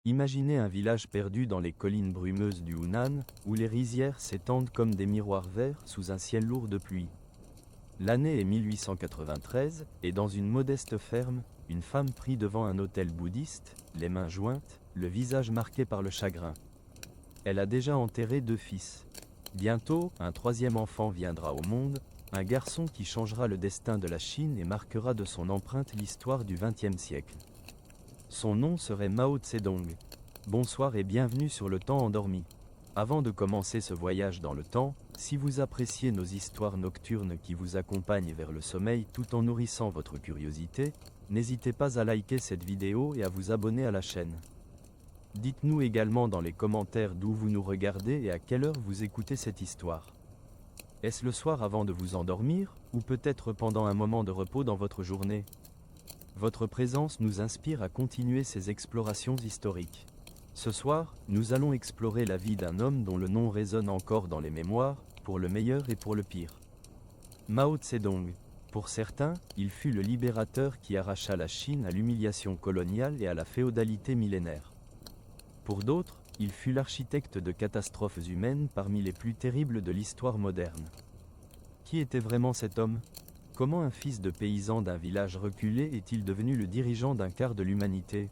Imaginez un village perdu dans les collines brumeuses du Hunan, où les rizières s'étendent comme des miroirs verts sous un ciel lourd de pluie. L'année est 1893, et dans une modeste ferme, une femme prie devant un autel bouddhiste, les mains jointes, le visage marqué par le chagrin. Elle a déjà enterré 2 fils. Bientôt, un 3e enfant viendra au monde, un garçon qui changera le destin de la Chine et marquera de son empreinte l'histoire du XXe siècle. Son nom serait Mao Zedong. Bonsoir et bienvenue sur le temps endormi. Avant de commencer ce voyage dans le temps, si vous appréciez nos histoires nocturnes qui vous accompagnent vers le sommeil tout en nourrissant votre curiosité, n'hésitez pas à liker cette vidéo et à vous abonner à la chaîne. Dites-nous également dans les commentaires d'où vous nous regardez et à quelle heure vous écoutez cette histoire. Est-ce le soir avant de vous endormir, ou peut-être pendant un moment de repos dans votre journée ? Votre présence nous inspire à continuer ces explorations historiques. Ce soir, nous allons explorer la vie d'un homme dont le nom résonne encore dans les mémoires, pour le meilleur et pour le pire. Mao Zedong. Pour certains, il fut le libérateur qui arracha la Chine à l'humiliation coloniale et à la féodalité millénaire. Pour d'autres, il fut l'architecte de catastrophes humaines parmi les plus terribles de l'histoire moderne. Qui était vraiment cet homme ? Comment un fils de paysan d'un village reculé est-il devenu le dirigeant d'un quart de l'humanité ?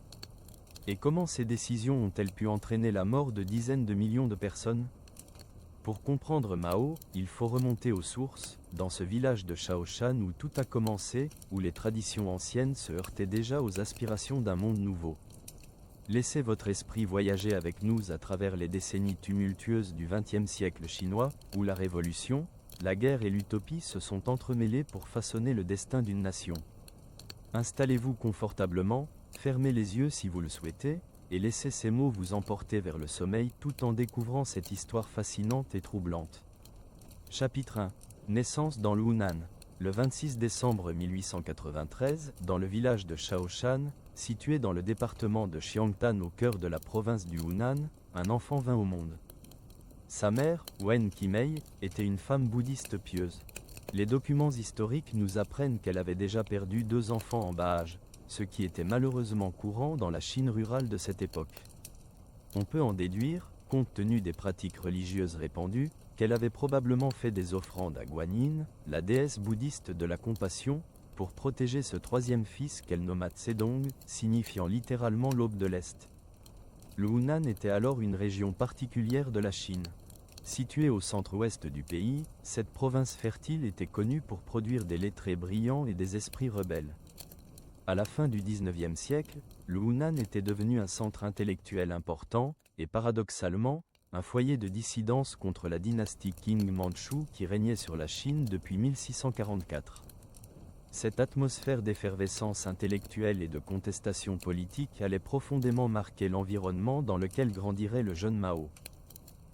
Et comment ces décisions ont-elles pu entraîner la mort de dizaines de millions de personnes ? Pour comprendre Mao, il faut remonter aux sources, dans ce village de Shaoshan où tout a commencé, où les traditions anciennes se heurtaient déjà aux aspirations d'un monde nouveau. Laissez votre esprit voyager avec nous à travers les décennies tumultueuses du XXe siècle chinois, où la révolution, la guerre et l'utopie se sont entremêlées pour façonner le destin d'une nation. Installez-vous confortablement, fermez les yeux si vous le souhaitez, et laissez ces mots vous emporter vers le sommeil tout en découvrant cette histoire fascinante et troublante. Chapitre 1. Naissance dans le Hunan. Le 26 décembre 1893, dans le village de Shaoshan, situé dans le département de Xiangtan au cœur de la province du Hunan, un enfant vint au monde. Sa mère, Wen Qimei, était une femme bouddhiste pieuse. Les documents historiques nous apprennent qu'elle avait déjà perdu 2 enfants en bas âge, ce qui était malheureusement courant dans la Chine rurale de cette époque. On peut en déduire, compte tenu des pratiques religieuses répandues, qu'elle avait probablement fait des offrandes à Guanyin, la déesse bouddhiste de la compassion, pour protéger ce 3e fils qu'elle nomma Zedong, signifiant littéralement l'aube de l'Est. Le Hunan était alors une région particulière de la Chine. Située au centre-ouest du pays, cette province fertile était connue pour produire des lettrés brillants et des esprits rebelles. À la fin du XIXe siècle, le Hunan était devenu un centre intellectuel important, et paradoxalement, un foyer de dissidence contre la dynastie Qing mandchoue qui régnait sur la Chine depuis 1644. Cette atmosphère d'effervescence intellectuelle et de contestation politique allait profondément marquer l'environnement dans lequel grandirait le jeune Mao.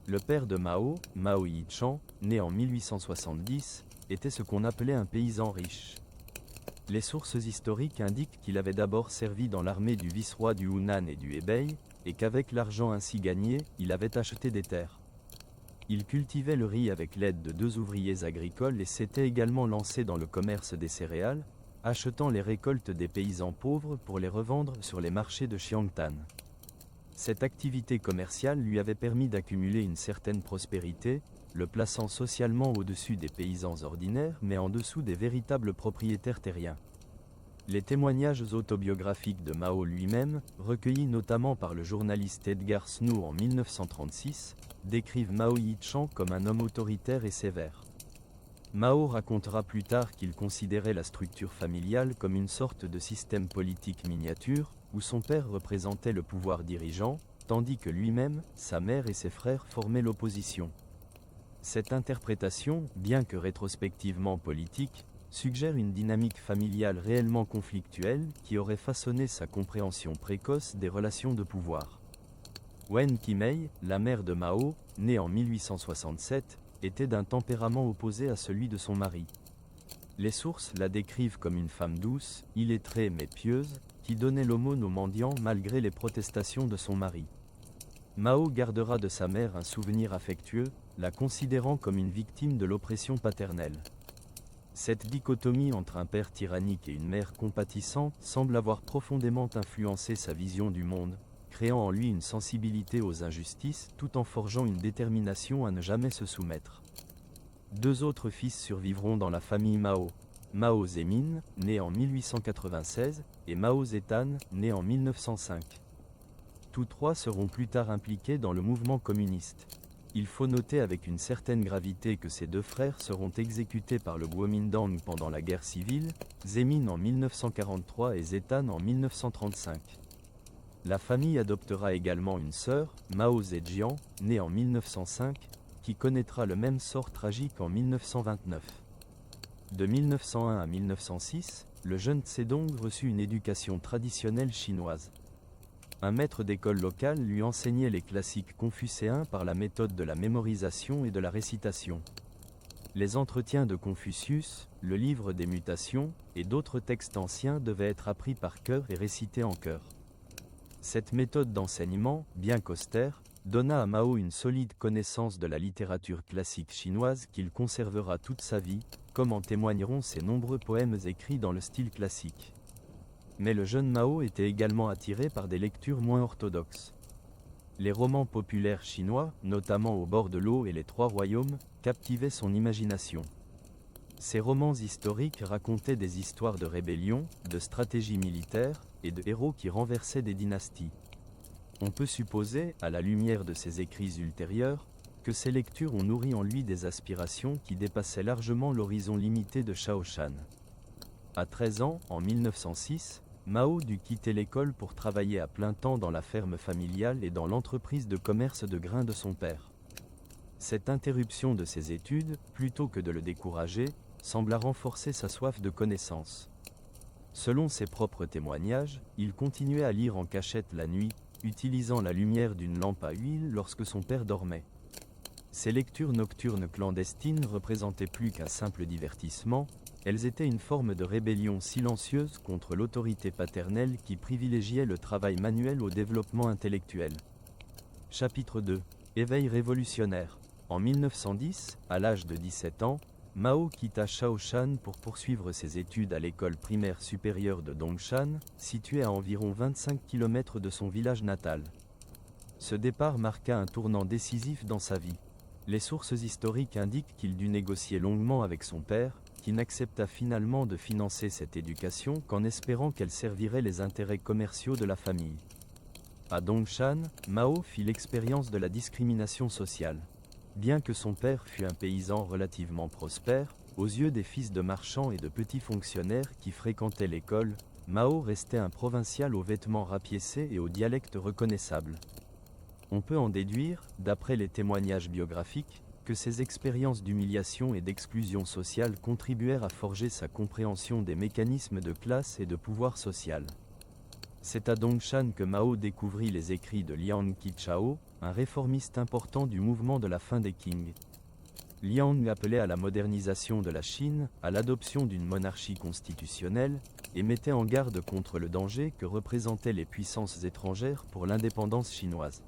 Le père de Mao, Mao Yichang, né en 1870, était ce qu'on appelait un paysan riche. Les sources historiques indiquent qu'il avait d'abord servi dans l'armée du vice-roi du Hunan et du Hebei, et qu'avec l'argent ainsi gagné, il avait acheté des terres. Il cultivait le riz avec l'aide de 2 ouvriers agricoles et s'était également lancé dans le commerce des céréales, achetant les récoltes des paysans pauvres pour les revendre sur les marchés de Xiangtan. Cette activité commerciale lui avait permis d'accumuler une certaine prospérité, le plaçant socialement au-dessus des paysans ordinaires mais en dessous des véritables propriétaires terriens. Les témoignages autobiographiques de Mao lui-même, recueillis notamment par le journaliste Edgar Snow en 1936, décrivent Mao Yichang comme un homme autoritaire et sévère. Mao racontera plus tard qu'il considérait la structure familiale comme une sorte de système politique miniature, où son père représentait le pouvoir dirigeant, tandis que lui-même, sa mère et ses frères formaient l'opposition. Cette interprétation, bien que rétrospectivement politique, suggère une dynamique familiale réellement conflictuelle qui aurait façonné sa compréhension précoce des relations de pouvoir. Wen Qimei, la mère de Mao, née en 1867, était d'un tempérament opposé à celui de son mari. Les sources la décrivent comme une femme douce, illettrée mais pieuse, qui donnait l'aumône aux mendiants malgré les protestations de son mari. Mao gardera de sa mère un souvenir affectueux, la considérant comme une victime de l'oppression paternelle. Cette dichotomie entre un père tyrannique et une mère compatissante semble avoir profondément influencé sa vision du monde, créant en lui une sensibilité aux injustices tout en forgeant une détermination à ne jamais se soumettre. Deux autres fils survivront dans la famille Mao. Mao Zemin, né en 1896, et Mao Zedong, né en 1905. Tous trois seront plus tard impliqués dans le mouvement communiste. Il faut noter avec une certaine gravité que ces deux frères seront exécutés par le Kuomintang pendant la guerre civile, Zemin en 1943 et Zedong en 1935. La famille adoptera également une sœur, Mao Zedong, née en 1905, qui connaîtra le même sort tragique en 1929. De 1901 à 1906, le jeune Zedong reçut une éducation traditionnelle chinoise. Un maître d'école local lui enseignait les classiques confucéens par la méthode de la mémorisation et de la récitation. Les entretiens de Confucius, le livre des mutations, et d'autres textes anciens devaient être appris par cœur et récités en chœur. Cette méthode d'enseignement, bien qu'austère, donna à Mao une solide connaissance de la littérature classique chinoise qu'il conservera toute sa vie, comme en témoigneront ses nombreux poèmes écrits dans le style classique. Mais le jeune Mao était également attiré par des lectures moins orthodoxes. Les romans populaires chinois, notamment Au bord de l'eau et Les Trois Royaumes, captivaient son imagination. Ces romans historiques racontaient des histoires de rébellion, de stratégie militaire, et de héros qui renversaient des dynasties. On peut supposer, à la lumière de ses écrits ultérieurs, que ces lectures ont nourri en lui des aspirations qui dépassaient largement l'horizon limité de Shaoshan. À 13 ans, en 1906, Mao dut quitter l'école pour travailler à plein temps dans la ferme familiale et dans l'entreprise de commerce de grains de son père. Cette interruption de ses études, plutôt que de le décourager, sembla renforcer sa soif de connaissance. Selon ses propres témoignages, il continuait à lire en cachette la nuit, utilisant la lumière d'une lampe à huile lorsque son père dormait. Ces lectures nocturnes clandestines représentaient plus qu'un simple divertissement, elles étaient une forme de rébellion silencieuse contre l'autorité paternelle qui privilégiait le travail manuel au développement intellectuel. Chapitre 2. Éveil révolutionnaire. En 1910, à l'âge de 17 ans, Mao quitta Shaoshan pour poursuivre ses études à l'école primaire supérieure de Dongshan, située à environ 25 km de son village natal. Ce départ marqua un tournant décisif dans sa vie. Les sources historiques indiquent qu'il dut négocier longuement avec son père, qui n'accepta finalement de financer cette éducation qu'en espérant qu'elle servirait les intérêts commerciaux de la famille. À Dongshan, Mao fit l'expérience de la discrimination sociale. Bien que son père fût un paysan relativement prospère, aux yeux des fils de marchands et de petits fonctionnaires qui fréquentaient l'école, Mao restait un provincial aux vêtements rapiécés et au dialecte reconnaissable. On peut en déduire, d'après les témoignages biographiques, que ces expériences d'humiliation et d'exclusion sociale contribuèrent à forger sa compréhension des mécanismes de classe et de pouvoir social. C'est à Dongshan que Mao découvrit les écrits de Liang Qichao, un réformiste important du mouvement de la fin des Qing. Liang appelait à la modernisation de la Chine, à l'adoption d'une monarchie constitutionnelle, et mettait en garde contre le danger que représentaient les puissances étrangères pour l'indépendance chinoise.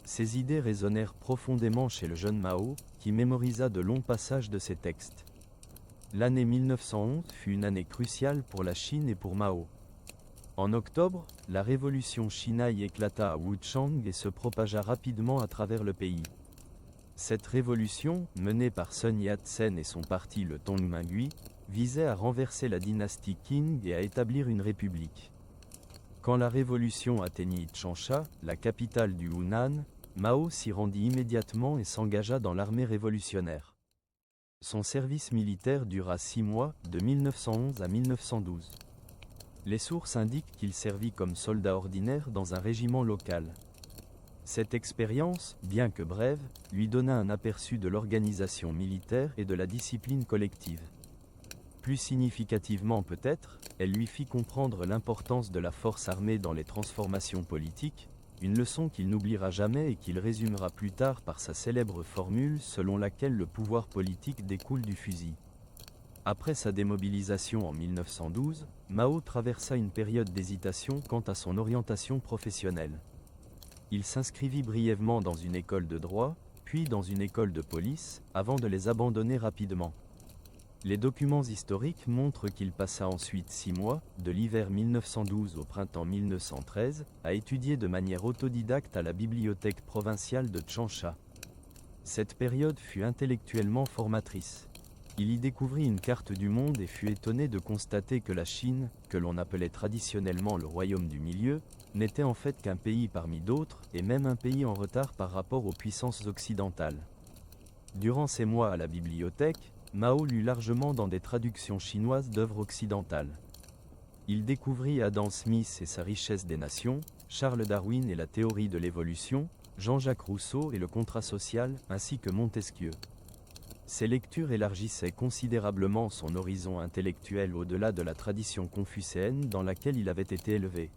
Ces idées résonnèrent profondément chez le jeune Mao, qui mémorisa de longs passages de ces textes. L'année 1911 fut une année cruciale pour la Chine et pour Mao. En octobre, la révolution Shinaï éclata à Wuchang et se propagea rapidement à travers le pays. Cette révolution, menée par Sun Yat-sen et son parti le Tongminghui, visait à renverser la dynastie Qing et à établir une république. Quand la révolution atteignit Changsha, la capitale du Hunan, Mao s'y rendit immédiatement et s'engagea dans l'armée révolutionnaire. Son service militaire dura 6 mois, de 1911 à 1912. Les sources indiquent qu'il servit comme soldat ordinaire dans un régiment local. Cette expérience, bien que brève, lui donna un aperçu de l'organisation militaire et de la discipline collective. Plus significativement peut-être, elle lui fit comprendre l'importance de la force armée dans les transformations politiques, une leçon qu'il n'oubliera jamais et qu'il résumera plus tard par sa célèbre formule selon laquelle le pouvoir politique découle du fusil. Après sa démobilisation en 1912, Mao traversa une période d'hésitation quant à son orientation professionnelle. Il s'inscrivit brièvement dans une école de droit, puis dans une école de police, avant de les abandonner rapidement. Les documents historiques montrent qu'il passa ensuite 6 mois, de l'hiver 1912 au printemps 1913, à étudier de manière autodidacte à la bibliothèque provinciale de Changsha. Cette période fut intellectuellement formatrice. Il y découvrit une carte du monde et fut étonné de constater que la Chine, que l'on appelait traditionnellement le royaume du milieu, n'était en fait qu'un pays parmi d'autres, et même un pays en retard par rapport aux puissances occidentales. Durant ces mois à la bibliothèque, Mao lut largement dans des traductions chinoises d'œuvres occidentales. Il découvrit Adam Smith et sa richesse des nations, Charles Darwin et la théorie de l'évolution, Jean-Jacques Rousseau et le contrat social, ainsi que Montesquieu. Ces lectures élargissaient considérablement son horizon intellectuel au-delà de la tradition confucéenne dans laquelle il avait été élevé.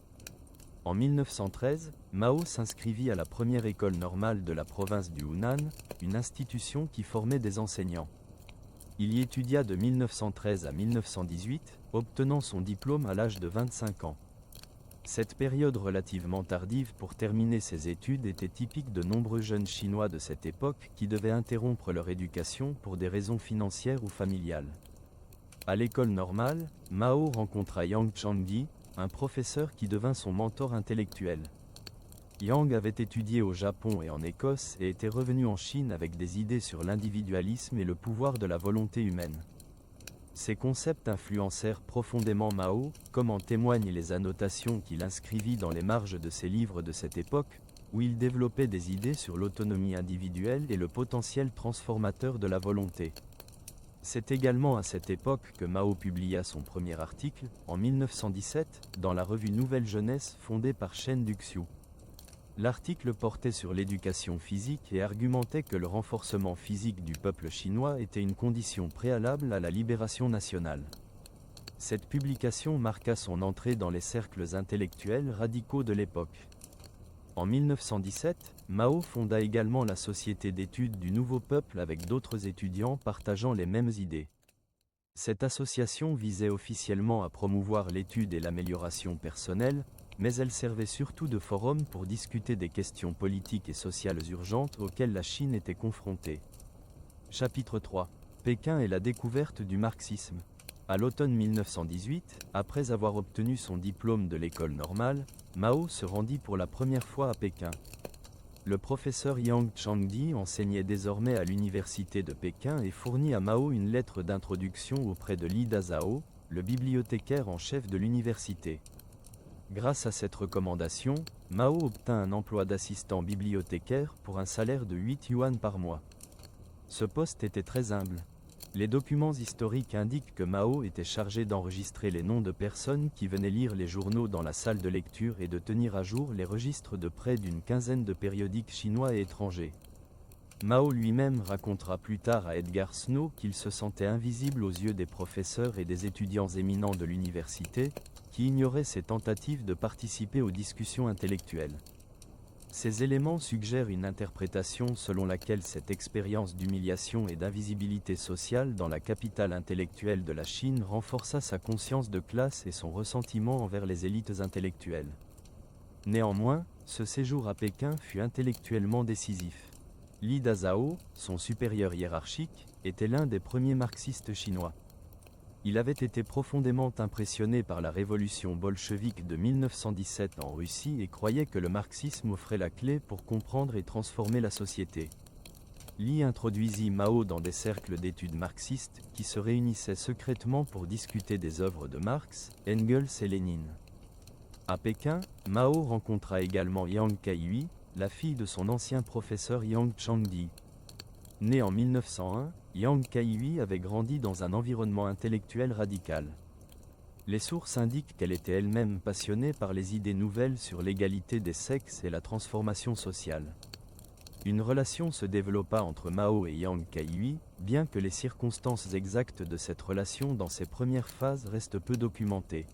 En 1913, Mao s'inscrivit à la première école normale de la province du Hunan, une institution qui formait des enseignants. Il y étudia de 1913 à 1918, obtenant son diplôme à l'âge de 25 ans. Cette période relativement tardive pour terminer ses études était typique de nombreux jeunes Chinois de cette époque qui devaient interrompre leur éducation pour des raisons financières ou familiales. À l'école normale, Mao rencontra Yang Changdi, un professeur qui devint son mentor intellectuel. Yang avait étudié au Japon et en Écosse et était revenu en Chine avec des idées sur l'individualisme et le pouvoir de la volonté humaine. Ces concepts influencèrent profondément Mao, comme en témoignent les annotations qu'il inscrivit dans les marges de ses livres de cette époque, où il développait des idées sur l'autonomie individuelle et le potentiel transformateur de la volonté. C'est également à cette époque que Mao publia son premier article, en 1917, dans la revue Nouvelle Jeunesse fondée par Chen Duxiu. L'article portait sur l'éducation physique et argumentait que le renforcement physique du peuple chinois était une condition préalable à la libération nationale. Cette publication marqua son entrée dans les cercles intellectuels radicaux de l'époque. En 1917, Mao fonda également la Société d'études du Nouveau Peuple avec d'autres étudiants partageant les mêmes idées. Cette association visait officiellement à promouvoir l'étude et l'amélioration personnelle, mais elle servait surtout de forum pour discuter des questions politiques et sociales urgentes auxquelles la Chine était confrontée. Chapitre 3. Pékin et la découverte du marxisme. À l'automne 1918, après avoir obtenu son diplôme de l'école normale, Mao se rendit pour la première fois à Pékin. Le professeur Yang Changdi enseignait désormais à l'université de Pékin et fournit à Mao une lettre d'introduction auprès de Li Dazhao, le bibliothécaire en chef de l'université. Grâce à cette recommandation, Mao obtint un emploi d'assistant bibliothécaire pour un salaire de 8 yuan par mois. Ce poste était très humble. Les documents historiques indiquent que Mao était chargé d'enregistrer les noms de personnes qui venaient lire les journaux dans la salle de lecture et de tenir à jour les registres de près d'une quinzaine de périodiques chinois et étrangers. Mao lui-même racontera plus tard à Edgar Snow qu'il se sentait invisible aux yeux des professeurs et des étudiants éminents de l'université, qui ignoraient ses tentatives de participer aux discussions intellectuelles. Ces éléments suggèrent une interprétation selon laquelle cette expérience d'humiliation et d'invisibilité sociale dans la capitale intellectuelle de la Chine renforça sa conscience de classe et son ressentiment envers les élites intellectuelles. Néanmoins, ce séjour à Pékin fut intellectuellement décisif. Li Dazhao, son supérieur hiérarchique, était l'un des premiers marxistes chinois. Il avait été profondément impressionné par la révolution bolchevique de 1917 en Russie et croyait que le marxisme offrait la clé pour comprendre et transformer la société. Li introduisit Mao dans des cercles d'études marxistes qui se réunissaient secrètement pour discuter des œuvres de Marx, Engels et Lénine. À Pékin, Mao rencontra également Yang Kaihui, la fille de son ancien professeur Yang Changdi. Née en 1901, Yang Kaihui avait grandi dans un environnement intellectuel radical. Les sources indiquent qu'elle était elle-même passionnée par les idées nouvelles sur l'égalité des sexes et la transformation sociale. Une relation se développa entre Mao et Yang Kaihui, bien que les circonstances exactes de cette relation dans ses premières phases restent peu documentées.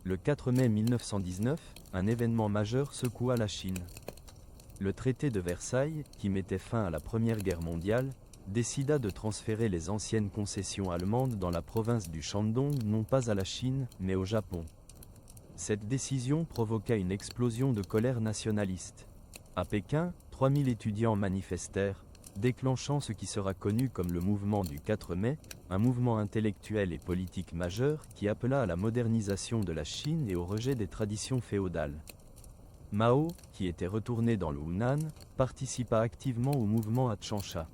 Le 4 mai 1919, un événement majeur secoua la Chine. Le traité de Versailles, qui mettait fin à la Première Guerre mondiale, décida de transférer les anciennes concessions allemandes dans la province du Shandong non pas à la Chine, mais au Japon. Cette décision provoqua une explosion de colère nationaliste. À Pékin, 3000 étudiants manifestèrent, déclenchant ce qui sera connu comme le mouvement du 4 mai, un mouvement intellectuel et politique majeur qui appela à la modernisation de la Chine et au rejet des traditions féodales. Mao, qui était retourné dans le Hunan, participa activement au mouvement à Changsha.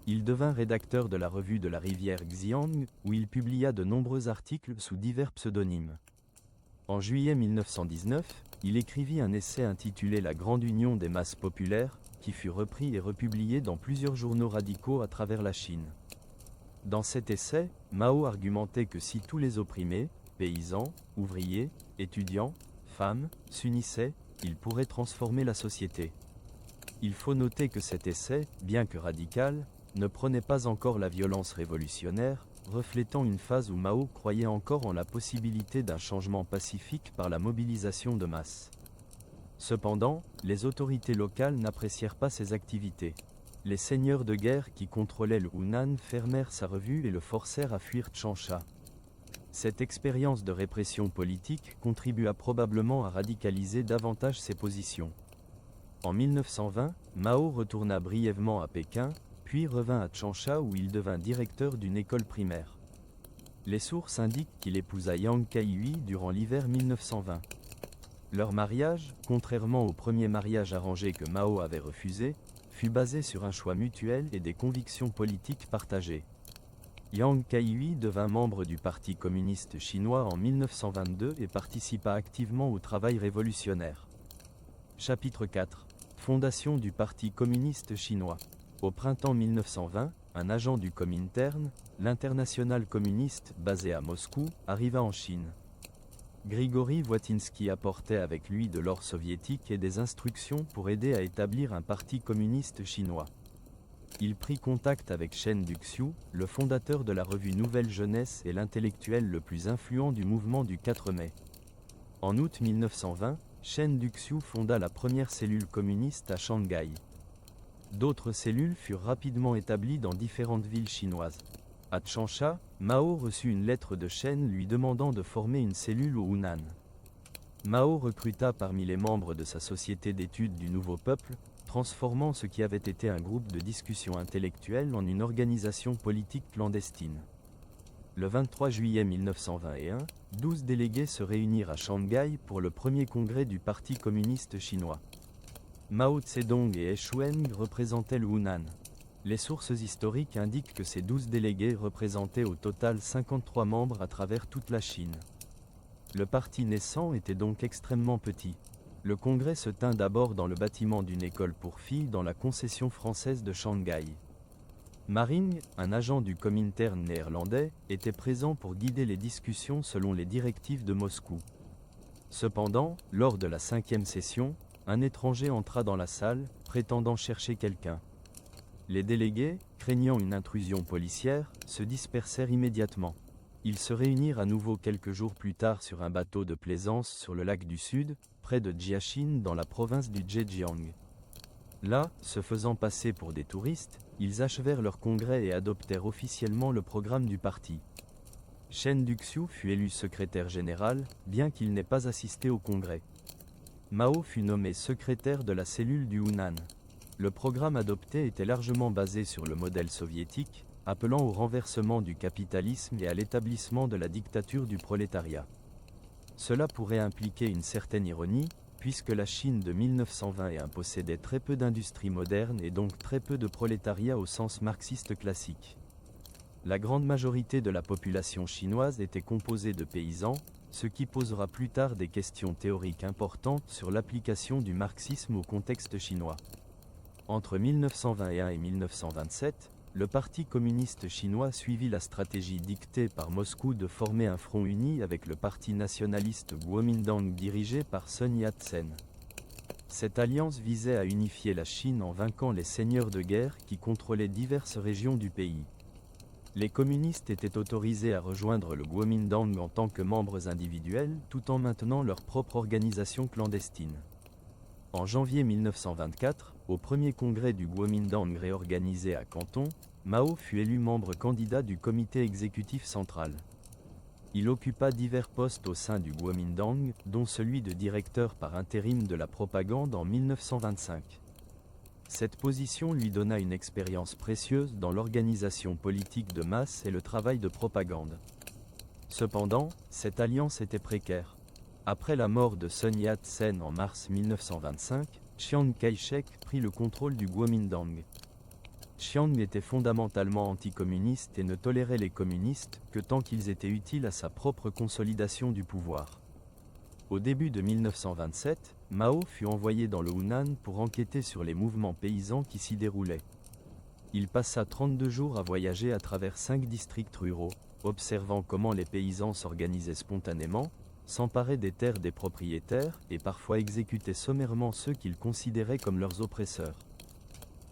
Il devint rédacteur de la revue de la rivière Xiang, où il publia de nombreux articles sous divers pseudonymes. En juillet 1919, il écrivit un essai intitulé La Grande Union des masses populaires, qui fut repris et republié dans plusieurs journaux radicaux à travers la Chine. Dans cet essai, Mao argumentait que si tous les opprimés, paysans, ouvriers, étudiants, femmes, s'unissaient, ils pourraient transformer la société. Il faut noter que cet essai, bien que radical, ne prônait pas encore la violence révolutionnaire, reflétant une phase où Mao croyait encore en la possibilité d'un changement pacifique par la mobilisation de masse. Cependant, les autorités locales n'apprécièrent pas ces activités. Les seigneurs de guerre qui contrôlaient le Hunan fermèrent sa revue et le forcèrent à fuir Changsha. Cette expérience de répression politique contribua probablement à radicaliser davantage ses positions. En 1920, Mao retourna brièvement à Pékin, puis revint à Changsha où il devint directeur d'une école primaire. Les sources indiquent qu'il épousa Yang Kaihui durant l'hiver 1920. Leur mariage, contrairement au premier mariage arrangé que Mao avait refusé, fut basé sur un choix mutuel et des convictions politiques partagées. Yang Kaihui devint membre du Parti communiste chinois en 1922 et participa activement au travail révolutionnaire. Chapitre 4. Fondation du Parti communiste chinois. Au printemps 1920, un agent du Comintern, l'internationale communiste basé à Moscou, arriva en Chine. Grigori Voitinsky apportait avec lui de l'or soviétique et des instructions pour aider à établir un parti communiste chinois. Il prit contact avec Chen Duxiu, le fondateur de la revue Nouvelle Jeunesse et l'intellectuel le plus influent du mouvement du 4 mai. En août 1920, Chen Duxiu fonda la première cellule communiste à Shanghai. D'autres cellules furent rapidement établies dans différentes villes chinoises. À Changsha, Mao reçut une lettre de Chen lui demandant de former une cellule au Hunan. Mao recruta parmi les membres de sa société d'études du nouveau peuple, transformant ce qui avait été un groupe de discussion intellectuelle en une organisation politique clandestine. Le 23 juillet 1921, 12 délégués se réunirent à Shanghai pour le premier congrès du Parti communiste chinois. Mao Zedong et He Xuan représentaient le Hunan. Les sources historiques indiquent que ces 12 délégués représentaient au total 53 membres à travers toute la Chine. Le parti naissant était donc extrêmement petit. Le congrès se tint d'abord dans le bâtiment d'une école pour filles dans la concession française de Shanghai. Maring, un agent du Comintern néerlandais, était présent pour guider les discussions selon les directives de Moscou. Cependant, lors de la 5e session, un étranger entra dans la salle, prétendant chercher quelqu'un. Les délégués, craignant une intrusion policière, se dispersèrent immédiatement. Ils se réunirent à nouveau quelques jours plus tard sur un bateau de plaisance sur le lac du Sud, près de Jiaxin dans la province du Zhejiang. Là, se faisant passer pour des touristes, ils achevèrent leur congrès et adoptèrent officiellement le programme du parti. Chen Duxiu fut élu secrétaire général, bien qu'il n'ait pas assisté au congrès. Mao fut nommé secrétaire de la cellule du Hunan. Le programme adopté était largement basé sur le modèle soviétique, appelant au renversement du capitalisme et à l'établissement de la dictature du prolétariat. Cela pourrait impliquer une certaine ironie, puisque la Chine de 1921 possédait très peu d'industrie moderne et donc très peu de prolétariat au sens marxiste classique. La grande majorité de la population chinoise était composée de paysans, ce qui posera plus tard des questions théoriques importantes sur l'application du marxisme au contexte chinois. Entre 1921 et 1927, le Parti communiste chinois suivit la stratégie dictée par Moscou de former un front uni avec le Parti nationaliste Kuomintang dirigé par Sun Yat-sen. Cette alliance visait à unifier la Chine en vainquant les seigneurs de guerre qui contrôlaient diverses régions du pays. Les communistes étaient autorisés à rejoindre le Kuomintang en tant que membres individuels, tout en maintenant leur propre organisation clandestine. En janvier 1924, au premier congrès du Kuomintang réorganisé à Canton, Mao fut élu membre candidat du comité exécutif central. Il occupa divers postes au sein du Kuomintang, dont celui de directeur par intérim de la propagande en 1925. Cette position lui donna une expérience précieuse dans l'organisation politique de masse et le travail de propagande. Cependant, cette alliance était précaire. Après la mort de Sun Yat-sen en mars 1925, Chiang Kai-shek prit le contrôle du Kuomintang. Chiang était fondamentalement anticommuniste et ne tolérait les communistes que tant qu'ils étaient utiles à sa propre consolidation du pouvoir. Au début de 1927, Mao fut envoyé dans le Hunan pour enquêter sur les mouvements paysans qui s'y déroulaient. Il passa 32 jours à voyager à travers 5 districts ruraux, observant comment les paysans s'organisaient spontanément, s'emparaient des terres des propriétaires et parfois exécutaient sommairement ceux qu'ils considéraient comme leurs oppresseurs.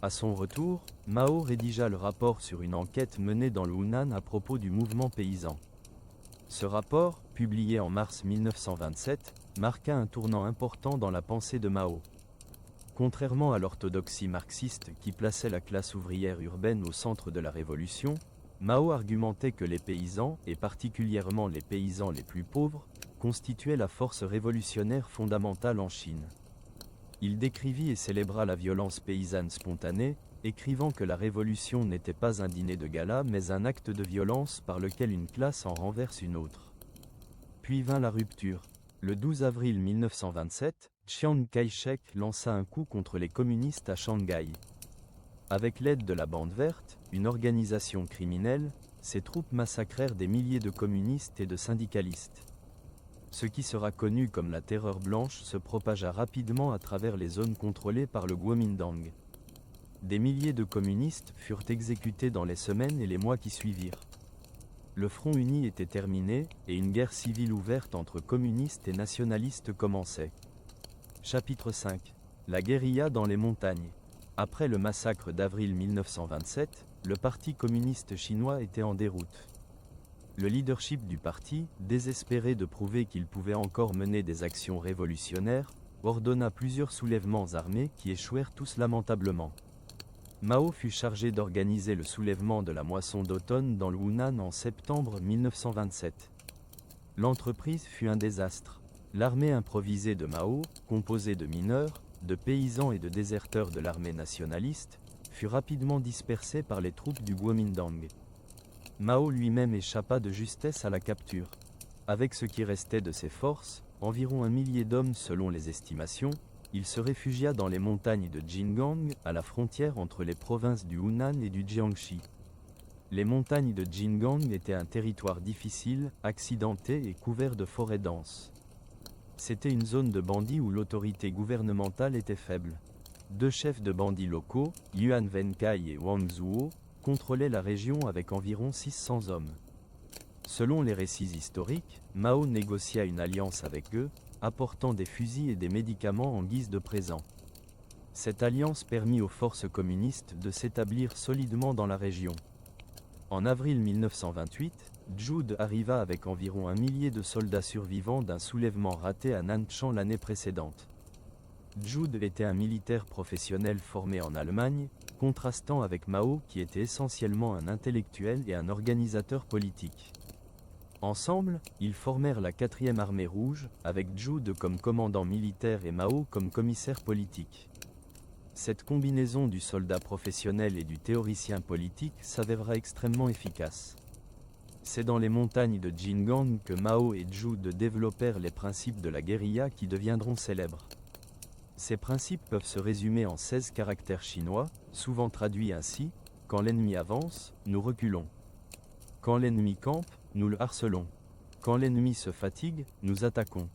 À son retour, Mao rédigea le rapport sur une enquête menée dans le Hunan à propos du mouvement paysan. Ce rapport, publié en mars 1927, marqua un tournant important dans la pensée de Mao. Contrairement à l'orthodoxie marxiste qui plaçait la classe ouvrière urbaine au centre de la révolution, Mao argumentait que les paysans, et particulièrement les paysans les plus pauvres, constituaient la force révolutionnaire fondamentale en Chine. Il décrivit et célébra la violence paysanne spontanée, écrivant que la révolution n'était pas un dîner de gala mais un acte de violence par lequel une classe en renverse une autre. Puis vint la rupture. Le 12 avril 1927, Chiang Kai-shek lança un coup contre les communistes à Shanghai. Avec l'aide de la Bande verte, une organisation criminelle, ses troupes massacrèrent des milliers de communistes et de syndicalistes. Ce qui sera connu comme la Terreur blanche se propagea rapidement à travers les zones contrôlées par le Kuomintang. Des milliers de communistes furent exécutés dans les semaines et les mois qui suivirent. Le Front uni était terminé, et une guerre civile ouverte entre communistes et nationalistes commençait. Chapitre 5. La guérilla dans les montagnes. Après le massacre d'avril 1927, le Parti communiste chinois était en déroute. Le leadership du parti, désespéré de prouver qu'il pouvait encore mener des actions révolutionnaires, ordonna plusieurs soulèvements armés qui échouèrent tous lamentablement. Mao fut chargé d'organiser le soulèvement de la moisson d'automne dans le Hunan en septembre 1927. L'entreprise fut un désastre. L'armée improvisée de Mao, composée de mineurs, de paysans et de déserteurs de l'armée nationaliste, fut rapidement dispersée par les troupes du Kuomintang. Mao lui-même échappa de justesse à la capture. Avec ce qui restait de ses forces, environ 1 millier d'hommes selon les estimations, il se réfugia dans les montagnes de Jingang, à la frontière entre les provinces du Hunan et du Jiangxi. Les montagnes de Jingang étaient un territoire difficile, accidenté et couvert de forêts denses. C'était une zone de bandits où l'autorité gouvernementale était faible. 2 chefs de bandits locaux, Yuan Wenkai et Wang Zuo, contrôlaient la région avec environ 600 hommes. Selon les récits historiques, Mao négocia une alliance avec eux, apportant des fusils et des médicaments en guise de présent. Cette alliance permit aux forces communistes de s'établir solidement dans la région. En avril 1928, Zhu arriva avec environ 1 millier de soldats survivants d'un soulèvement raté à Nanchang l'année précédente. Zhu était un militaire professionnel formé en Allemagne, contrastant avec Mao qui était essentiellement un intellectuel et un organisateur politique. Ensemble, ils formèrent la 4e armée rouge, avec Zhu comme commandant militaire et Mao comme commissaire politique. Cette combinaison du soldat professionnel et du théoricien politique s'avérera extrêmement efficace. C'est dans les montagnes de Jingang que Mao et Zhu développèrent les principes de la guérilla qui deviendront célèbres. Ces principes peuvent se résumer en 16 caractères chinois, souvent traduits ainsi: quand l'ennemi avance, nous reculons. Quand l'ennemi campe, nous le harcelons. Quand l'ennemi se fatigue, nous attaquons.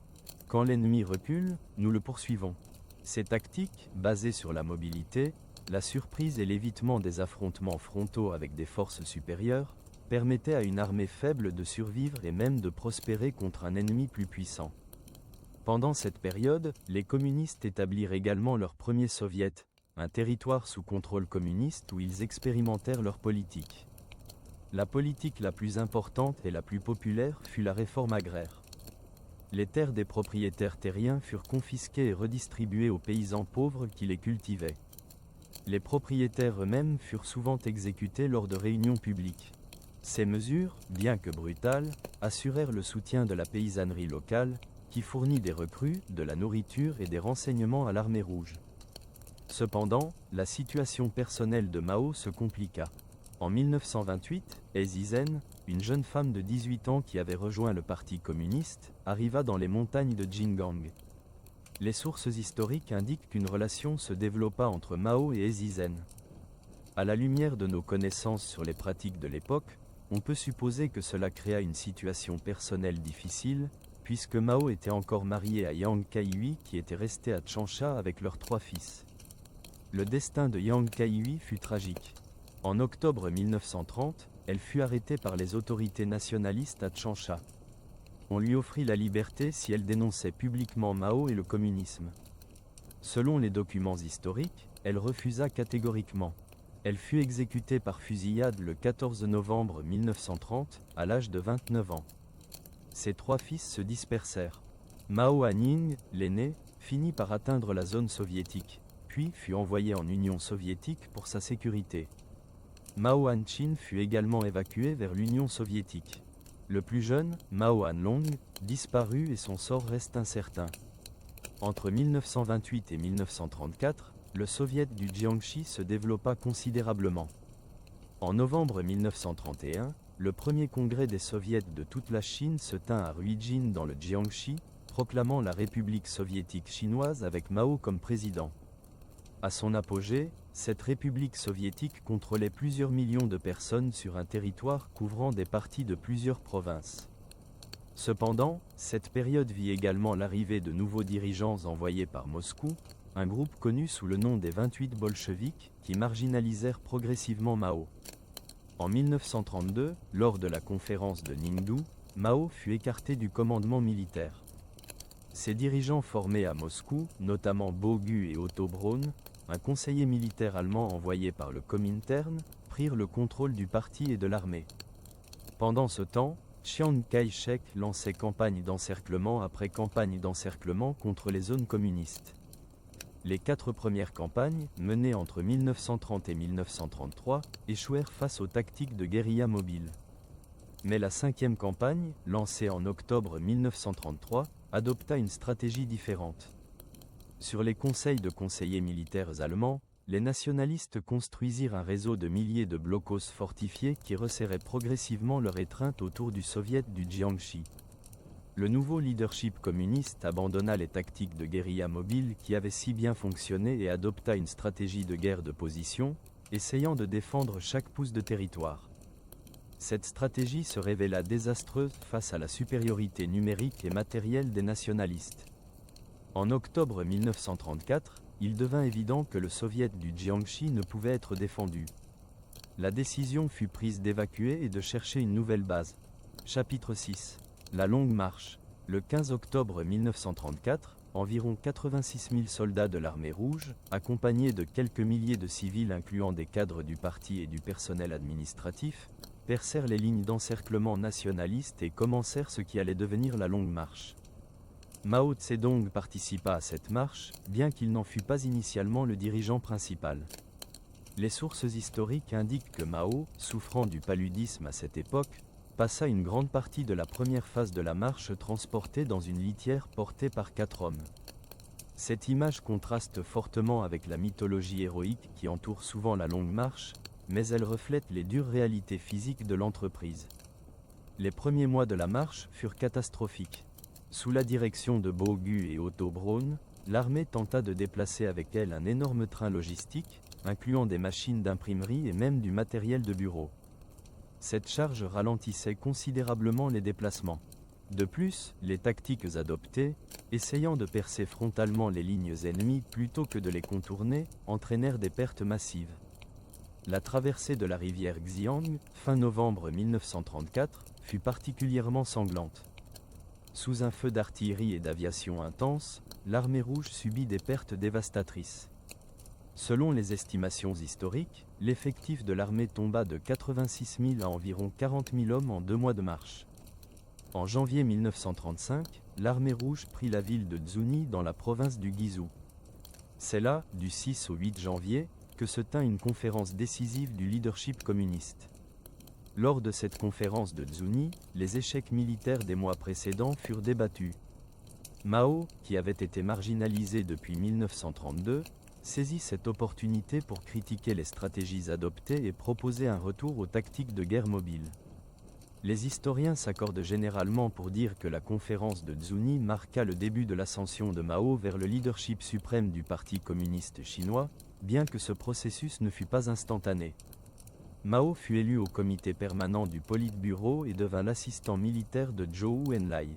Quand l'ennemi recule, nous le poursuivons. Ces tactiques, basées sur la mobilité, la surprise et l'évitement des affrontements frontaux avec des forces supérieures, permettaient à une armée faible de survivre et même de prospérer contre un ennemi plus puissant. Pendant cette période, les communistes établirent également leur premier soviet, un territoire sous contrôle communiste où ils expérimentèrent leur politique. La politique la plus importante et la plus populaire fut la réforme agraire. Les terres des propriétaires terriens furent confisquées et redistribuées aux paysans pauvres qui les cultivaient. Les propriétaires eux-mêmes furent souvent exécutés lors de réunions publiques. Ces mesures, bien que brutales, assurèrent le soutien de la paysannerie locale, qui fournit des recrues, de la nourriture et des renseignements à l'armée rouge. Cependant, la situation personnelle de Mao se compliqua. En 1928, He Zizhen, une jeune femme de 18 ans qui avait rejoint le Parti communiste, arriva dans les montagnes de Jinggang. Les sources historiques indiquent qu'une relation se développa entre Mao et He Zizhen. À la lumière de nos connaissances sur les pratiques de l'époque, on peut supposer que cela créa une situation personnelle difficile, puisque Mao était encore marié à Yang Kaihui qui était resté à Changsha avec leurs 3 fils. Le destin de Yang Kaihui fut tragique. En octobre 1930, elle fut arrêtée par les autorités nationalistes à Changsha. On lui offrit la liberté si elle dénonçait publiquement Mao et le communisme. Selon les documents historiques, elle refusa catégoriquement. Elle fut exécutée par fusillade le 14 novembre 1930, à l'âge de 29 ans. Ses 3 fils se dispersèrent. Mao Anning, l'aîné, finit par atteindre la zone soviétique, puis fut envoyé en Union soviétique pour sa sécurité. Mao Hanchin fut également évacué vers l'Union soviétique. Le plus jeune, Mao Hanlong, disparut et son sort reste incertain. Entre 1928 et 1934, le soviet du Jiangxi se développa considérablement. En novembre 1931, le premier congrès des soviets de toute la Chine se tint à Ruijin dans le Jiangxi, proclamant la République soviétique chinoise avec Mao comme président. À son apogée, cette République soviétique contrôlait plusieurs millions de personnes sur un territoire couvrant des parties de plusieurs provinces. Cependant, cette période vit également l'arrivée de nouveaux dirigeants envoyés par Moscou, un groupe connu sous le nom des 28 bolcheviks, qui marginalisèrent progressivement Mao. En 1932, lors de la conférence de Ningdu, Mao fut écarté du commandement militaire. Ses dirigeants formés à Moscou, notamment Bogu et Otto Braun, un conseiller militaire allemand envoyé par le Comintern, prirent le contrôle du parti et de l'armée. Pendant ce temps, Chiang Kai-shek lançait campagne d'encerclement après campagne d'encerclement contre les zones communistes. Les 4 premières campagnes, menées entre 1930 et 1933, échouèrent face aux tactiques de guérilla mobile. Mais la 5e campagne, lancée en octobre 1933, adopta une stratégie différente. Sur les conseils de conseillers militaires allemands, les nationalistes construisirent un réseau de milliers de blocos fortifiés qui resserraient progressivement leur étreinte autour du soviet du Jiangxi. Le nouveau leadership communiste abandonna les tactiques de guérilla mobile qui avaient si bien fonctionné et adopta une stratégie de guerre de position, essayant de défendre chaque pouce de territoire. Cette stratégie se révéla désastreuse face à la supériorité numérique et matérielle des nationalistes. En octobre 1934, il devint évident que le soviet du Jiangxi ne pouvait être défendu. La décision fut prise d'évacuer et de chercher une nouvelle base. Chapitre 6. La longue marche. Le 15 octobre 1934, environ 86 000 soldats de l'armée rouge, accompagnés de quelques milliers de civils incluant des cadres du parti et du personnel administratif, percèrent les lignes d'encerclement nationalistes et commencèrent ce qui allait devenir la longue marche. Mao Tse-dong participa à cette marche, bien qu'il n'en fût pas initialement le dirigeant principal. Les sources historiques indiquent que Mao, souffrant du paludisme à cette époque, passa une grande partie de la première phase de la marche transporté dans une litière portée par 4 hommes. Cette image contraste fortement avec la mythologie héroïque qui entoure souvent la longue marche, mais elle reflète les dures réalités physiques de l'entreprise. Les premiers mois de la marche furent catastrophiques. Sous la direction de Bogu et Otto Braun, l'armée tenta de déplacer avec elle un énorme train logistique, incluant des machines d'imprimerie et même du matériel de bureau. Cette charge ralentissait considérablement les déplacements. De plus, les tactiques adoptées, essayant de percer frontalement les lignes ennemies plutôt que de les contourner, entraînèrent des pertes massives. La traversée de la rivière Xiang, fin novembre 1934, fut particulièrement sanglante. Sous un feu d'artillerie et d'aviation intense, l'armée rouge subit des pertes dévastatrices. Selon les estimations historiques, l'effectif de l'armée tomba de 86 000 à environ 40 000 hommes en 2 mois de marche. En janvier 1935, l'armée rouge prit la ville de Zuni dans la province du Guizhou. C'est là, du 6 au 8 janvier, que se tint une conférence décisive du leadership communiste. Lors de cette conférence de Zuni, les échecs militaires des mois précédents furent débattus. Mao, qui avait été marginalisé depuis 1932, saisit cette opportunité pour critiquer les stratégies adoptées et proposer un retour aux tactiques de guerre mobile. Les historiens s'accordent généralement pour dire que la conférence de Zuni marqua le début de l'ascension de Mao vers le leadership suprême du Parti communiste chinois, bien que ce processus ne fut pas instantané. Mao fut élu au comité permanent du Politburo et devint l'assistant militaire de Zhou Enlai.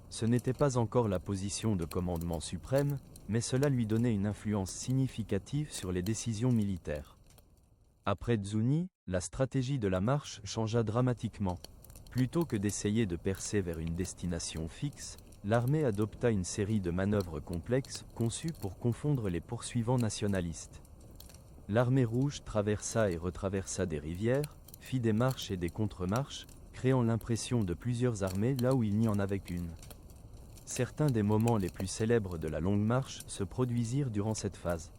Ce n'était pas encore la position de commandement suprême, mais cela lui donnait une influence significative sur les décisions militaires. Après Zuni, la stratégie de la marche changea dramatiquement. Plutôt que d'essayer de percer vers une destination fixe, l'armée adopta une série de manœuvres complexes conçues pour confondre les poursuivants nationalistes. L'armée rouge traversa et retraversa des rivières, fit des marches et des contre-marches, créant l'impression de plusieurs armées là où il n'y en avait qu'une. Certains des moments les plus célèbres de la Longue Marche se produisirent durant cette phase.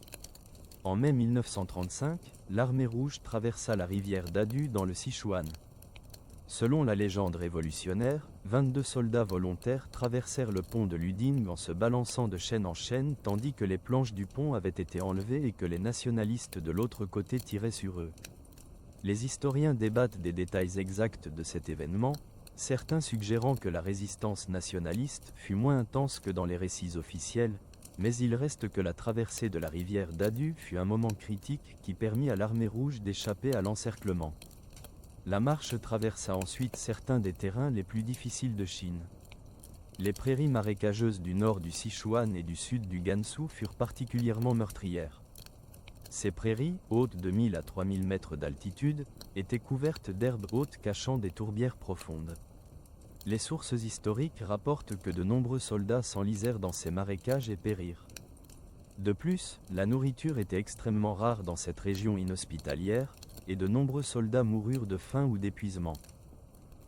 En mai 1935, l'armée rouge traversa la rivière Dadu dans le Sichuan. Selon la légende révolutionnaire, 22 soldats volontaires traversèrent le pont de Luding en se balançant de chaîne en chaîne tandis que les planches du pont avaient été enlevées et que les nationalistes de l'autre côté tiraient sur eux. Les historiens débattent des détails exacts de cet événement, certains suggérant que la résistance nationaliste fut moins intense que dans les récits officiels, mais il reste que la traversée de la rivière Dadu fut un moment critique qui permit à l'armée rouge d'échapper à l'encerclement. La marche traversa ensuite certains des terrains les plus difficiles de Chine. Les prairies marécageuses du nord du Sichuan et du sud du Gansu furent particulièrement meurtrières. Ces prairies, hautes de 1000 à 3000 mètres d'altitude, étaient couvertes d'herbes hautes cachant des tourbières profondes. Les sources historiques rapportent que de nombreux soldats s'enlisèrent dans ces marécages et périrent. De plus, la nourriture était extrêmement rare dans cette région inhospitalière, et de nombreux soldats moururent de faim ou d'épuisement.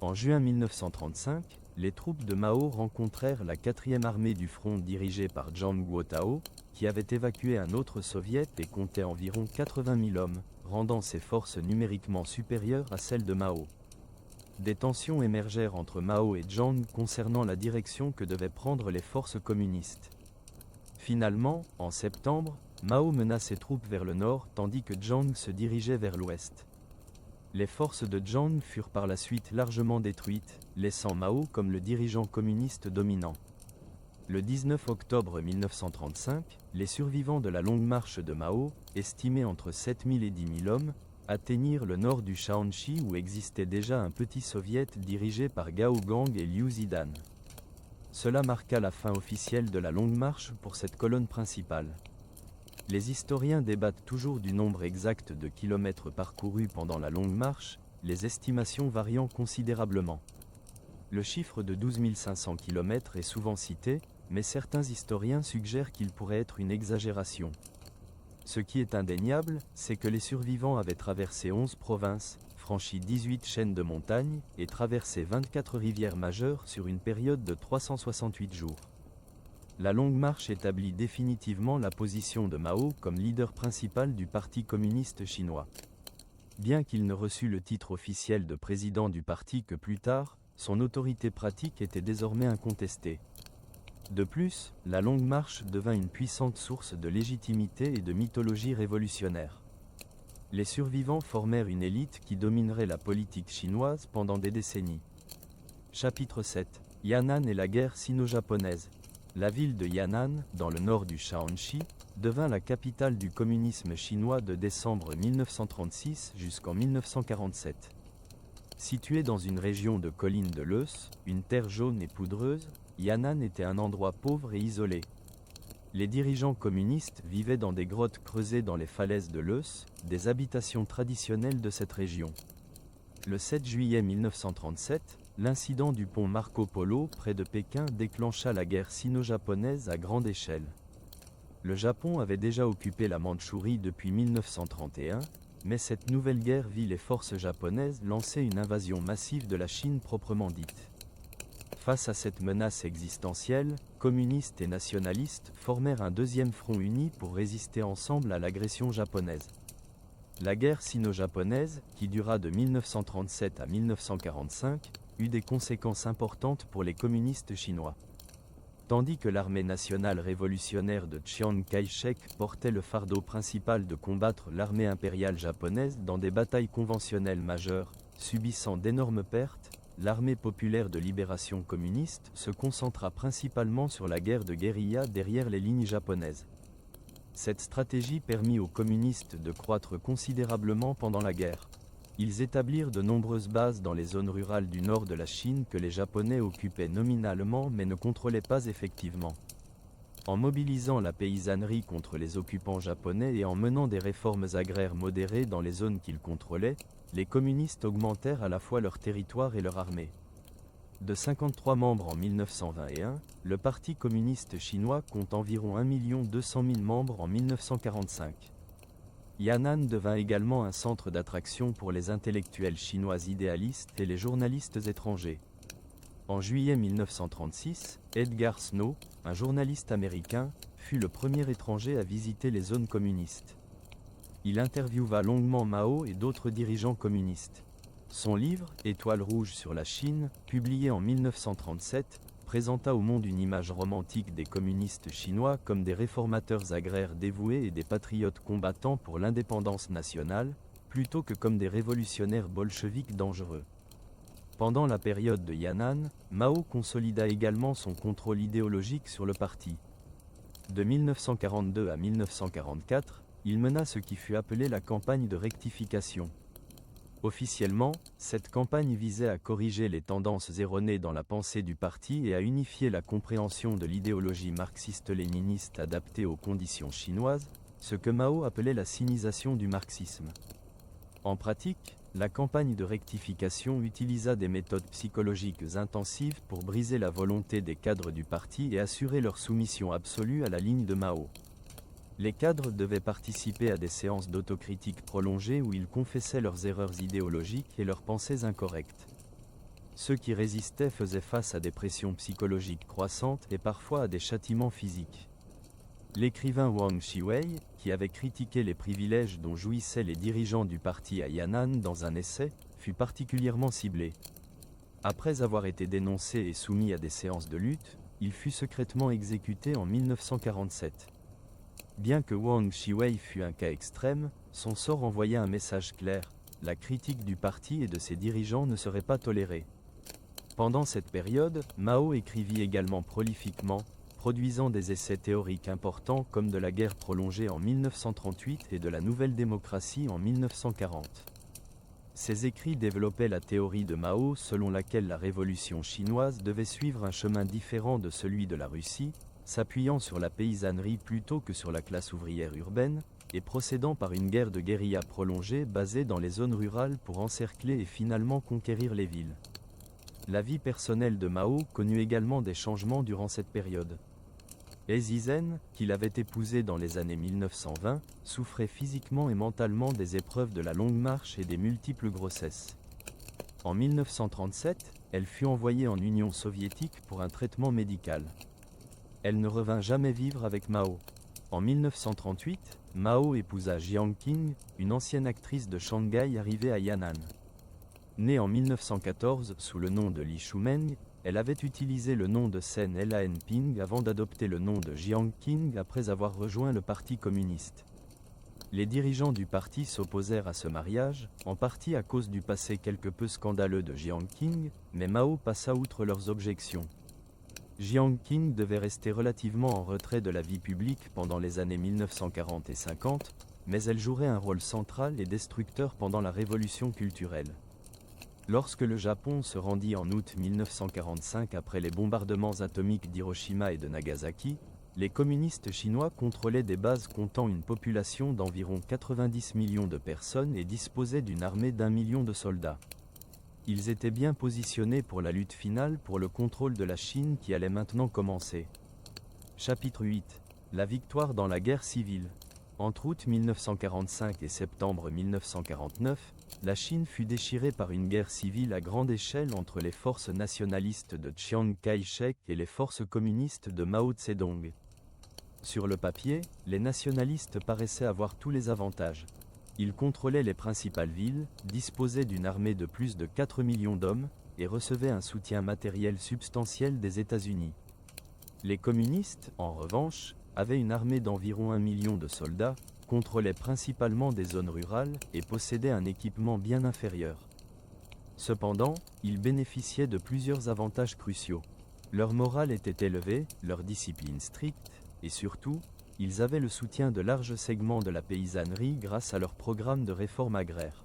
En juin 1935, les troupes de Mao rencontrèrent la 4e armée du front dirigée par Zhang Guotao, qui avait évacué un autre soviet et comptait environ 80 000 hommes, rendant ses forces numériquement supérieures à celles de Mao. Des tensions émergèrent entre Mao et Zhang concernant la direction que devaient prendre les forces communistes. Finalement, en septembre, Mao mena ses troupes vers le nord tandis que Zhang se dirigeait vers l'ouest. Les forces de Zhang furent par la suite largement détruites, laissant Mao comme le dirigeant communiste dominant. Le 19 octobre 1935, les survivants de la Longue Marche de Mao, estimés entre 7000 et 10 000 hommes, atteignirent le nord du Shaanxi où existait déjà un petit soviet dirigé par Gao Gang et Liu Zidan. Cela marqua la fin officielle de la Longue Marche pour cette colonne principale. Les historiens débattent toujours du nombre exact de kilomètres parcourus pendant la Longue Marche, les estimations variant considérablement. Le chiffre de 12 500 km est souvent cité, mais certains historiens suggèrent qu'il pourrait être une exagération. Ce qui est indéniable, c'est que les survivants avaient traversé 11 provinces, franchi 18 chaînes de montagnes et traversé 24 rivières majeures sur une période de 368 jours. La Longue Marche établit définitivement la position de Mao comme leader principal du Parti communiste chinois. Bien qu'il ne reçût le titre officiel de président du parti que plus tard, son autorité pratique était désormais incontestée. De plus, la Longue Marche devint une puissante source de légitimité et de mythologie révolutionnaire. Les survivants formèrent une élite qui dominerait la politique chinoise pendant des décennies. Chapitre 7. Yan'an et la guerre sino-japonaise. La ville de Yan'an, dans le nord du Shaanxi, devint la capitale du communisme chinois de décembre 1936 jusqu'en 1947. Située dans une région de collines de l'Eus, une terre jaune et poudreuse, Yan'an était un endroit pauvre et isolé. Les dirigeants communistes vivaient dans des grottes creusées dans les falaises de l'Eus, des habitations traditionnelles de cette région. Le 7 juillet 1937, l'incident du pont Marco Polo près de Pékin déclencha la guerre sino-japonaise à grande échelle. Le Japon avait déjà occupé la Mandchourie depuis 1931, mais cette nouvelle guerre vit les forces japonaises lancer une invasion massive de la Chine proprement dite. Face à cette menace existentielle, communistes et nationalistes formèrent un deuxième front uni pour résister ensemble à l'agression japonaise. La guerre sino-japonaise, qui dura de 1937 à 1945, eut des conséquences importantes pour les communistes chinois. tandis que l'armée nationale révolutionnaire de Chiang Kai-shek portait le fardeau principal de combattre l'armée impériale japonaise dans des batailles conventionnelles majeures, subissant d'énormes pertes. L'armée populaire de libération communiste se concentra principalement sur la guerre de guérilla derrière les lignes japonaises. Cette stratégie permit aux communistes de croître considérablement pendant la guerre. Ils établirent de nombreuses bases dans les zones rurales du nord de la Chine que les Japonais occupaient nominalement mais ne contrôlaient pas effectivement. En mobilisant la paysannerie contre les occupants japonais et en menant des réformes agraires modérées dans les zones qu'ils contrôlaient, les communistes augmentèrent à la fois leur territoire et leur armée. De 53 membres en 1921, le Parti communiste chinois compte environ 1 200 000 membres en 1945. Yan'an devint également un centre d'attraction pour les intellectuels chinois idéalistes et les journalistes étrangers. En juillet 1936, Edgar Snow, un journaliste américain, fut le premier étranger à visiter les zones communistes. Il interviewa longuement Mao et d'autres dirigeants communistes. Son livre, Étoile rouge sur la Chine, publié en 1937, présenta au monde une image romantique des communistes chinois comme des réformateurs agraires dévoués et des patriotes combattant pour l'indépendance nationale, plutôt que comme des révolutionnaires bolcheviques dangereux. Pendant la période de Yan'an, Mao consolida également son contrôle idéologique sur le parti. De 1942 à 1944, il mena ce qui fut appelé la campagne de rectification. Officiellement, cette campagne visait à corriger les tendances erronées dans la pensée du parti et à unifier la compréhension de l'idéologie marxiste-léniniste adaptée aux conditions chinoises, ce que Mao appelait la sinisation du marxisme. En pratique, la campagne de rectification utilisa des méthodes psychologiques intensives pour briser la volonté des cadres du parti et assurer leur soumission absolue à la ligne de Mao. Les cadres devaient participer à des séances d'autocritique prolongées où ils confessaient leurs erreurs idéologiques et leurs pensées incorrectes. Ceux qui résistaient faisaient face à des pressions psychologiques croissantes et parfois à des châtiments physiques. L'écrivain Wang Shiwei, qui avait critiqué les privilèges dont jouissaient les dirigeants du parti à Yan'an dans un essai, fut particulièrement ciblé. Après avoir été dénoncé et soumis à des séances de lutte, il fut secrètement exécuté en 1947. Bien que Wang Shiwei fût un cas extrême, son sort envoya un message clair: la critique du parti et de ses dirigeants ne serait pas tolérée. Pendant cette période, Mao écrivit également prolifiquement, produisant des essais théoriques importants comme de la guerre prolongée en 1938 et de la nouvelle démocratie en 1940. Ces écrits développaient la théorie de Mao selon laquelle la révolution chinoise devait suivre un chemin différent de celui de la Russie, s'appuyant sur la paysannerie plutôt que sur la classe ouvrière urbaine, et procédant par une guerre de guérilla prolongée basée dans les zones rurales pour encercler et finalement conquérir les villes. La vie personnelle de Mao connut également des changements durant cette période. Ezizen, qu'il avait épousée dans les années 1920, souffrait physiquement et mentalement des épreuves de la longue marche et des multiples grossesses. En 1937, elle fut envoyée en Union soviétique pour un traitement médical. Elle ne revint jamais vivre avec Mao. En 1938, Mao épousa Jiang Qing, une ancienne actrice de Shanghai arrivée à Yan'an. Née en 1914 sous le nom de Li Shumeng, elle avait utilisé le nom de Sen Lanping avant d'adopter le nom de Jiang Qing après avoir rejoint le Parti communiste. Les dirigeants du parti s'opposèrent à ce mariage, en partie à cause du passé quelque peu scandaleux de Jiang Qing, mais Mao passa outre leurs objections. Jiang Qing devait rester relativement en retrait de la vie publique pendant les années 1940 et 50, mais elle jouerait un rôle central et destructeur pendant la révolution culturelle. Lorsque le Japon se rendit en août 1945 après les bombardements atomiques d'Hiroshima et de Nagasaki, les communistes chinois contrôlaient des bases comptant une population d'environ 90 millions de personnes et disposaient d'une armée d'1 million de soldats. Ils étaient bien positionnés pour la lutte finale pour le contrôle de la Chine qui allait maintenant commencer. Chapitre 8. La victoire dans la guerre civile. Entre août 1945 et septembre 1949, la Chine fut déchirée par une guerre civile à grande échelle entre les forces nationalistes de Chiang Kai-shek et les forces communistes de Mao Tse-dong. Sur le papier, les nationalistes paraissaient avoir tous les avantages. Ils contrôlaient les principales villes, disposaient d'une armée de plus de 4 millions d'hommes, et recevaient un soutien matériel substantiel des États-Unis. Les communistes, en revanche, avaient une armée d'environ 1 million de soldats, contrôlaient principalement des zones rurales et possédaient un équipement bien inférieur. Cependant, ils bénéficiaient de plusieurs avantages cruciaux. Leur morale était élevée, leur discipline stricte, et surtout, ils avaient le soutien de larges segments de la paysannerie grâce à leur programme de réforme agraire.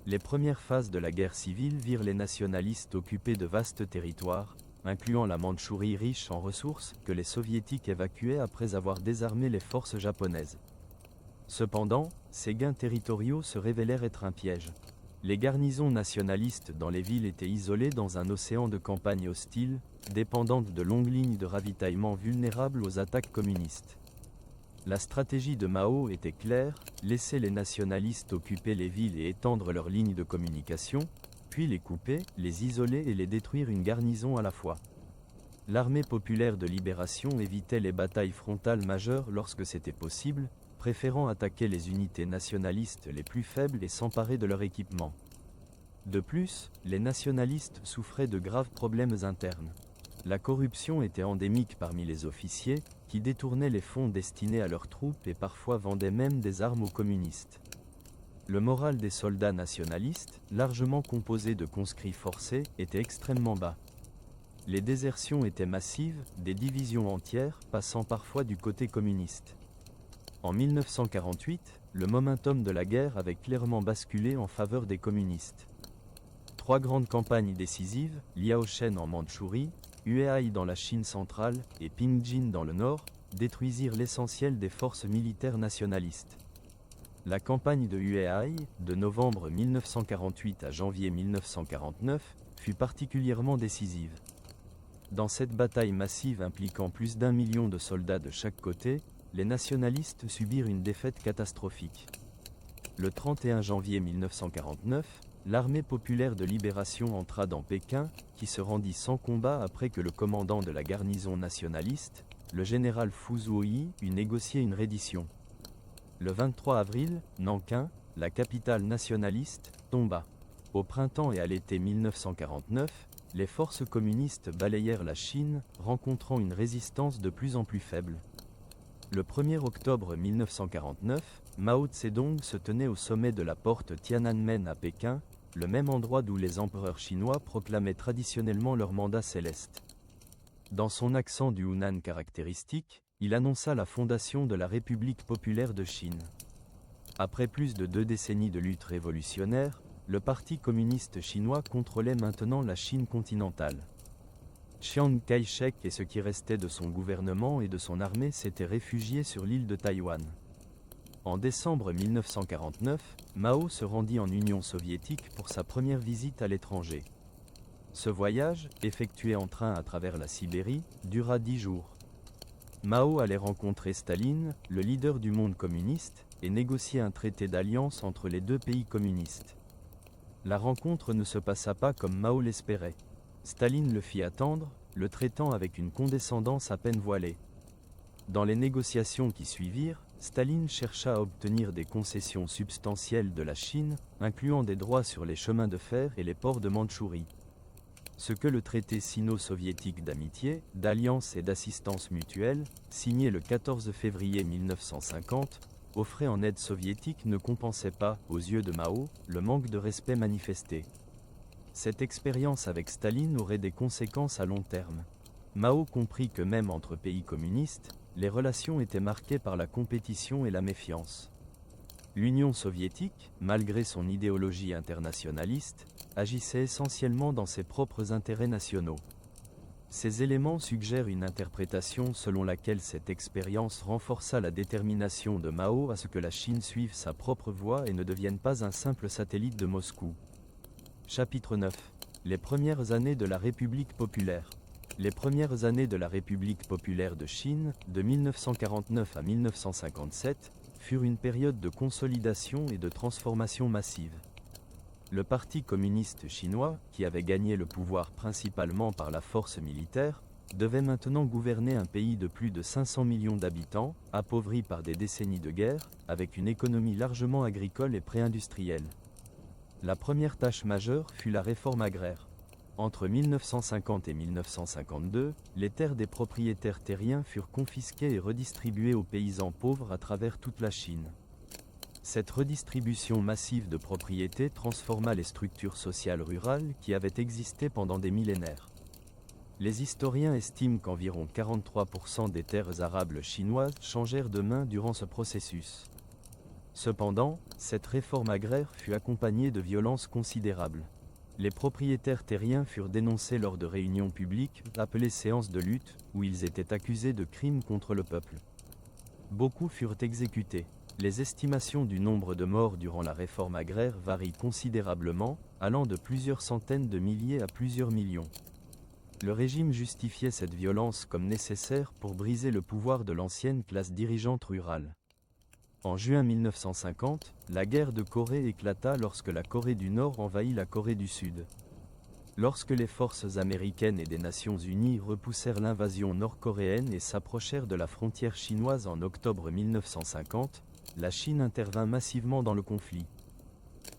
Les premières phases de la guerre civile virent les nationalistes occuper de vastes territoires, incluant la Mandchourie riche en ressources, que les soviétiques évacuaient après avoir désarmé les forces japonaises. Cependant, ces gains territoriaux se révélèrent être un piège. Les garnisons nationalistes dans les villes étaient isolées dans un océan de campagnes hostiles, dépendantes de longues lignes de ravitaillement vulnérables aux attaques communistes. La stratégie de Mao était claire, laisser les nationalistes occuper les villes et étendre leurs lignes de communication, puis les couper, les isoler et les détruire une garnison à la fois. L'armée populaire de libération évitait les batailles frontales majeures lorsque c'était possible, préférant attaquer les unités nationalistes les plus faibles et s'emparer de leur équipement. De plus, les nationalistes souffraient de graves problèmes internes. La corruption était endémique parmi les officiers, qui détournaient les fonds destinés à leurs troupes et parfois vendaient même des armes aux communistes. Le moral des soldats nationalistes, largement composé de conscrits forcés, était extrêmement bas. Les désertions étaient massives, des divisions entières passant parfois du côté communiste. En 1948, le momentum de la guerre avait clairement basculé en faveur des communistes. 3 grandes campagnes décisives, Liaoshen en Mandchourie, Huai dans la Chine centrale et Pingjin dans le nord, détruisirent l'essentiel des forces militaires nationalistes. La campagne de Huai, de novembre 1948 à janvier 1949, fut particulièrement décisive. Dans cette bataille massive impliquant plus d'1 million de soldats de chaque côté, les nationalistes subirent une défaite catastrophique. Le 31 janvier 1949, l'armée populaire de libération entra dans Pékin, qui se rendit sans combat après que le commandant de la garnison nationaliste, le général Fu Zuoyi, eut négocié une reddition. Le 23 avril, Nankin, la capitale nationaliste, tomba. Au printemps et à l'été 1949, les forces communistes balayèrent la Chine, rencontrant une résistance de plus en plus faible. Le 1er octobre 1949, Mao Tse-dong se tenait au sommet de la porte Tiananmen à Pékin, le même endroit d'où les empereurs chinois proclamaient traditionnellement leur mandat céleste. Dans son accent du Hunan caractéristique, il annonça la fondation de la République populaire de Chine. Après plus de 2 décennies de lutte révolutionnaire, le Parti communiste chinois contrôlait maintenant la Chine continentale. Chiang Kai-shek et ce qui restait de son gouvernement et de son armée s'étaient réfugiés sur l'île de Taïwan. En décembre 1949, Mao se rendit en Union soviétique pour sa première visite à l'étranger. Ce voyage, effectué en train à travers la Sibérie, dura 10 jours. Mao allait rencontrer Staline, le leader du monde communiste, et négocier un traité d'alliance entre les 2 pays communistes. La rencontre ne se passa pas comme Mao l'espérait. Staline le fit attendre, le traitant avec une condescendance à peine voilée. Dans les négociations qui suivirent, Staline chercha à obtenir des concessions substantielles de la Chine, incluant des droits sur les chemins de fer et les ports de Mandchourie. Ce que le traité sino-soviétique d'amitié, d'alliance et d'assistance mutuelle, signé le 14 février 1950, offrait en aide soviétique ne compensait pas, aux yeux de Mao, le manque de respect manifesté. Cette expérience avec Staline aurait des conséquences à long terme. Mao comprit que même entre pays communistes, les relations étaient marquées par la compétition et la méfiance. L'Union soviétique, malgré son idéologie internationaliste, agissait essentiellement dans ses propres intérêts nationaux. Ces éléments suggèrent une interprétation selon laquelle cette expérience renforça la détermination de Mao à ce que la Chine suive sa propre voie et ne devienne pas un simple satellite de Moscou. Chapitre 9. Les premières années de la République populaire. Les premières années de la République populaire de Chine, de 1949 à 1957, furent une période de consolidation et de transformation massive. Le Parti communiste chinois, qui avait gagné le pouvoir principalement par la force militaire, devait maintenant gouverner un pays de plus de 500 millions d'habitants, appauvri par des décennies de guerre, avec une économie largement agricole et pré-industrielle. La première tâche majeure fut la réforme agraire. Entre 1950 et 1952, les terres des propriétaires terriens furent confisquées et redistribuées aux paysans pauvres à travers toute la Chine. Cette redistribution massive de propriétés transforma les structures sociales rurales qui avaient existé pendant des millénaires. Les historiens estiment qu'environ 43% des terres arables chinoises changèrent de main durant ce processus. Cependant, cette réforme agraire fut accompagnée de violences considérables. Les propriétaires terriens furent dénoncés lors de réunions publiques, appelées séances de lutte, où ils étaient accusés de crimes contre le peuple. Beaucoup furent exécutés. Les estimations du nombre de morts durant la réforme agraire varient considérablement, allant de plusieurs centaines de milliers à plusieurs millions. Le régime justifiait cette violence comme nécessaire pour briser le pouvoir de l'ancienne classe dirigeante rurale. En juin 1950, la guerre de Corée éclata lorsque la Corée du Nord envahit la Corée du Sud. Lorsque les forces américaines et des Nations Unies repoussèrent l'invasion nord-coréenne et s'approchèrent de la frontière chinoise en octobre 1950, la Chine intervint massivement dans le conflit.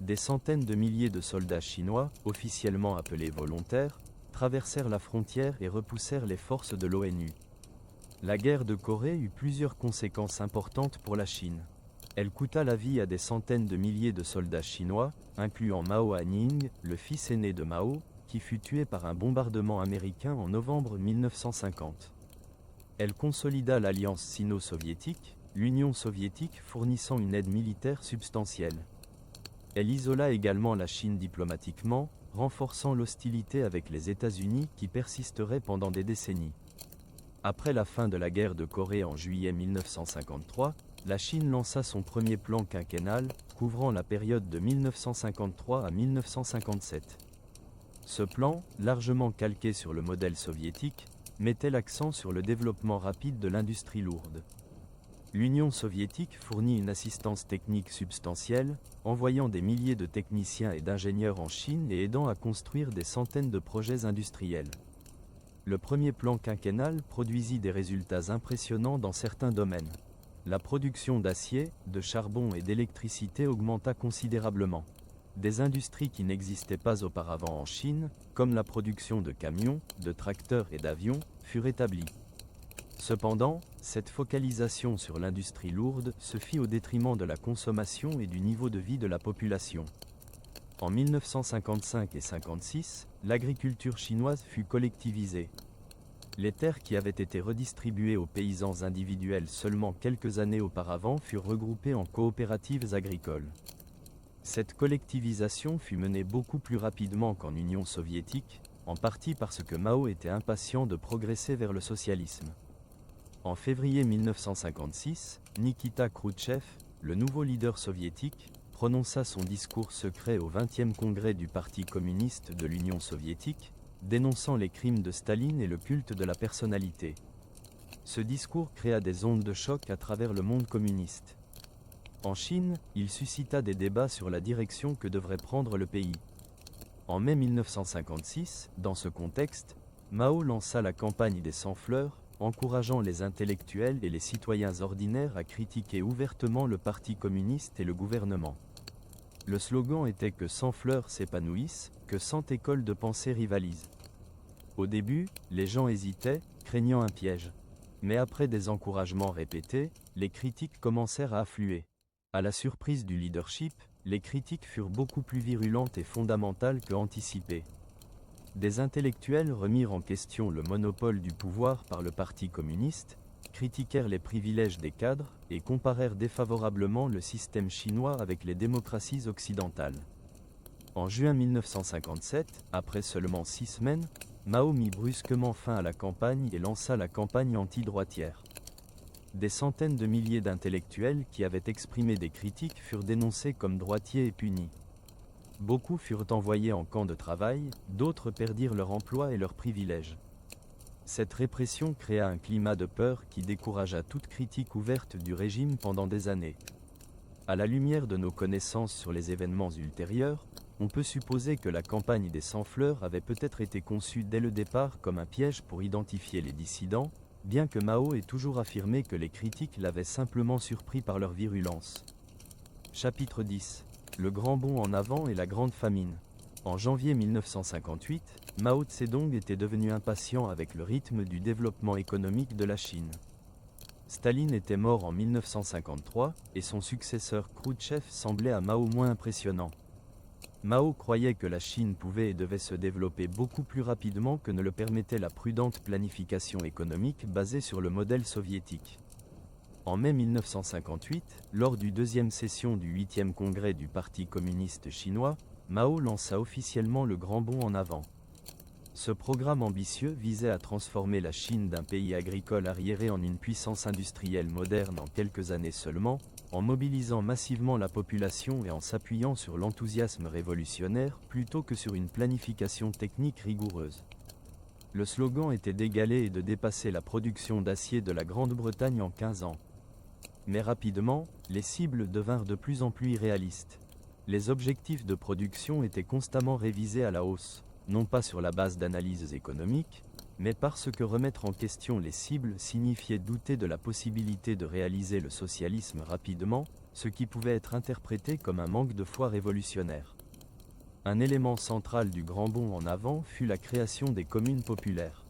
Des centaines de milliers de soldats chinois, officiellement appelés volontaires, traversèrent la frontière et repoussèrent les forces de l'ONU. La guerre de Corée eut plusieurs conséquences importantes pour la Chine. Elle coûta la vie à des centaines de milliers de soldats chinois, incluant Mao Anning, le fils aîné de Mao, qui fut tué par un bombardement américain en novembre 1950. Elle consolida l'alliance sino-soviétique, l'Union soviétique fournissant une aide militaire substantielle. Elle isola également la Chine diplomatiquement, renforçant l'hostilité avec les États-Unis qui persisterait pendant des décennies. Après la fin de la guerre de Corée en juillet 1953, la Chine lança son premier plan quinquennal, couvrant la période de 1953 à 1957. Ce plan, largement calqué sur le modèle soviétique, mettait l'accent sur le développement rapide de l'industrie lourde. L'Union soviétique fournit une assistance technique substantielle, envoyant des milliers de techniciens et d'ingénieurs en Chine et aidant à construire des centaines de projets industriels. Le premier plan quinquennal produisit des résultats impressionnants dans certains domaines. La production d'acier, de charbon et d'électricité augmenta considérablement. Des industries qui n'existaient pas auparavant en Chine, comme la production de camions, de tracteurs et d'avions, furent établies. Cependant, cette focalisation sur l'industrie lourde se fit au détriment de la consommation et du niveau de vie de la population. En 1955 et 1956, l'agriculture chinoise fut collectivisée. Les terres qui avaient été redistribuées aux paysans individuels seulement quelques années auparavant furent regroupées en coopératives agricoles. Cette collectivisation fut menée beaucoup plus rapidement qu'en Union soviétique, en partie parce que Mao était impatient de progresser vers le socialisme. En février 1956, Nikita Khrouchtchev, le nouveau leader soviétique, prononça son discours secret au 20e congrès du Parti communiste de l'Union soviétique, dénonçant les crimes de Staline et le culte de la personnalité. Ce discours créa des ondes de choc à travers le monde communiste. En Chine, il suscita des débats sur la direction que devrait prendre le pays. En mai 1956, dans ce contexte, Mao lança la campagne des 100 fleurs, encourageant les intellectuels et les citoyens ordinaires à critiquer ouvertement le Parti communiste et le gouvernement. Le slogan était que 100 fleurs s'épanouissent, que 100 écoles de pensée rivalisent. Au début, les gens hésitaient, craignant un piège. Mais après des encouragements répétés, les critiques commencèrent à affluer. À la surprise du leadership, les critiques furent beaucoup plus virulentes et fondamentales que anticipées. Des intellectuels remirent en question le monopole du pouvoir par le Parti communiste, critiquèrent les privilèges des cadres et comparèrent défavorablement le système chinois avec les démocraties occidentales. En juin 1957, après seulement 6 semaines, Mao mit brusquement fin à la campagne et lança la campagne anti-droitière. Des centaines de milliers d'intellectuels qui avaient exprimé des critiques furent dénoncés comme droitiers et punis. Beaucoup furent envoyés en camp de travail, d'autres perdirent leur emploi et leurs privilèges. Cette répression créa un climat de peur qui découragea toute critique ouverte du régime pendant des années. À la lumière de nos connaissances sur les événements ultérieurs, on peut supposer que la campagne des 100 fleurs avait peut-être été conçue dès le départ comme un piège pour identifier les dissidents, bien que Mao ait toujours affirmé que les critiques l'avaient simplement surpris par leur virulence. Chapitre 10. Le grand bond en avant et la grande famine. En janvier 1958, Mao Tse-dong était devenu impatient avec le rythme du développement économique de la Chine. Staline était mort en 1953, et son successeur Khrouchtchev semblait à Mao moins impressionnant. Mao croyait que la Chine pouvait et devait se développer beaucoup plus rapidement que ne le permettait la prudente planification économique basée sur le modèle soviétique. En mai 1958, lors du deuxième session du 8e congrès du Parti communiste chinois, Mao lança officiellement le grand bond en avant. Ce programme ambitieux visait à transformer la Chine d'un pays agricole arriéré en une puissance industrielle moderne en quelques années seulement, en mobilisant massivement la population et en s'appuyant sur l'enthousiasme révolutionnaire plutôt que sur une planification technique rigoureuse. Le slogan était d'égaler et de dépasser la production d'acier de la Grande-Bretagne en 15 ans. Mais rapidement, les cibles devinrent de plus en plus irréalistes. Les objectifs de production étaient constamment révisés à la hausse, non pas sur la base d'analyses économiques, mais parce que remettre en question les cibles signifiait douter de la possibilité de réaliser le socialisme rapidement, ce qui pouvait être interprété comme un manque de foi révolutionnaire. Un élément central du grand bond en avant fut la création des communes populaires.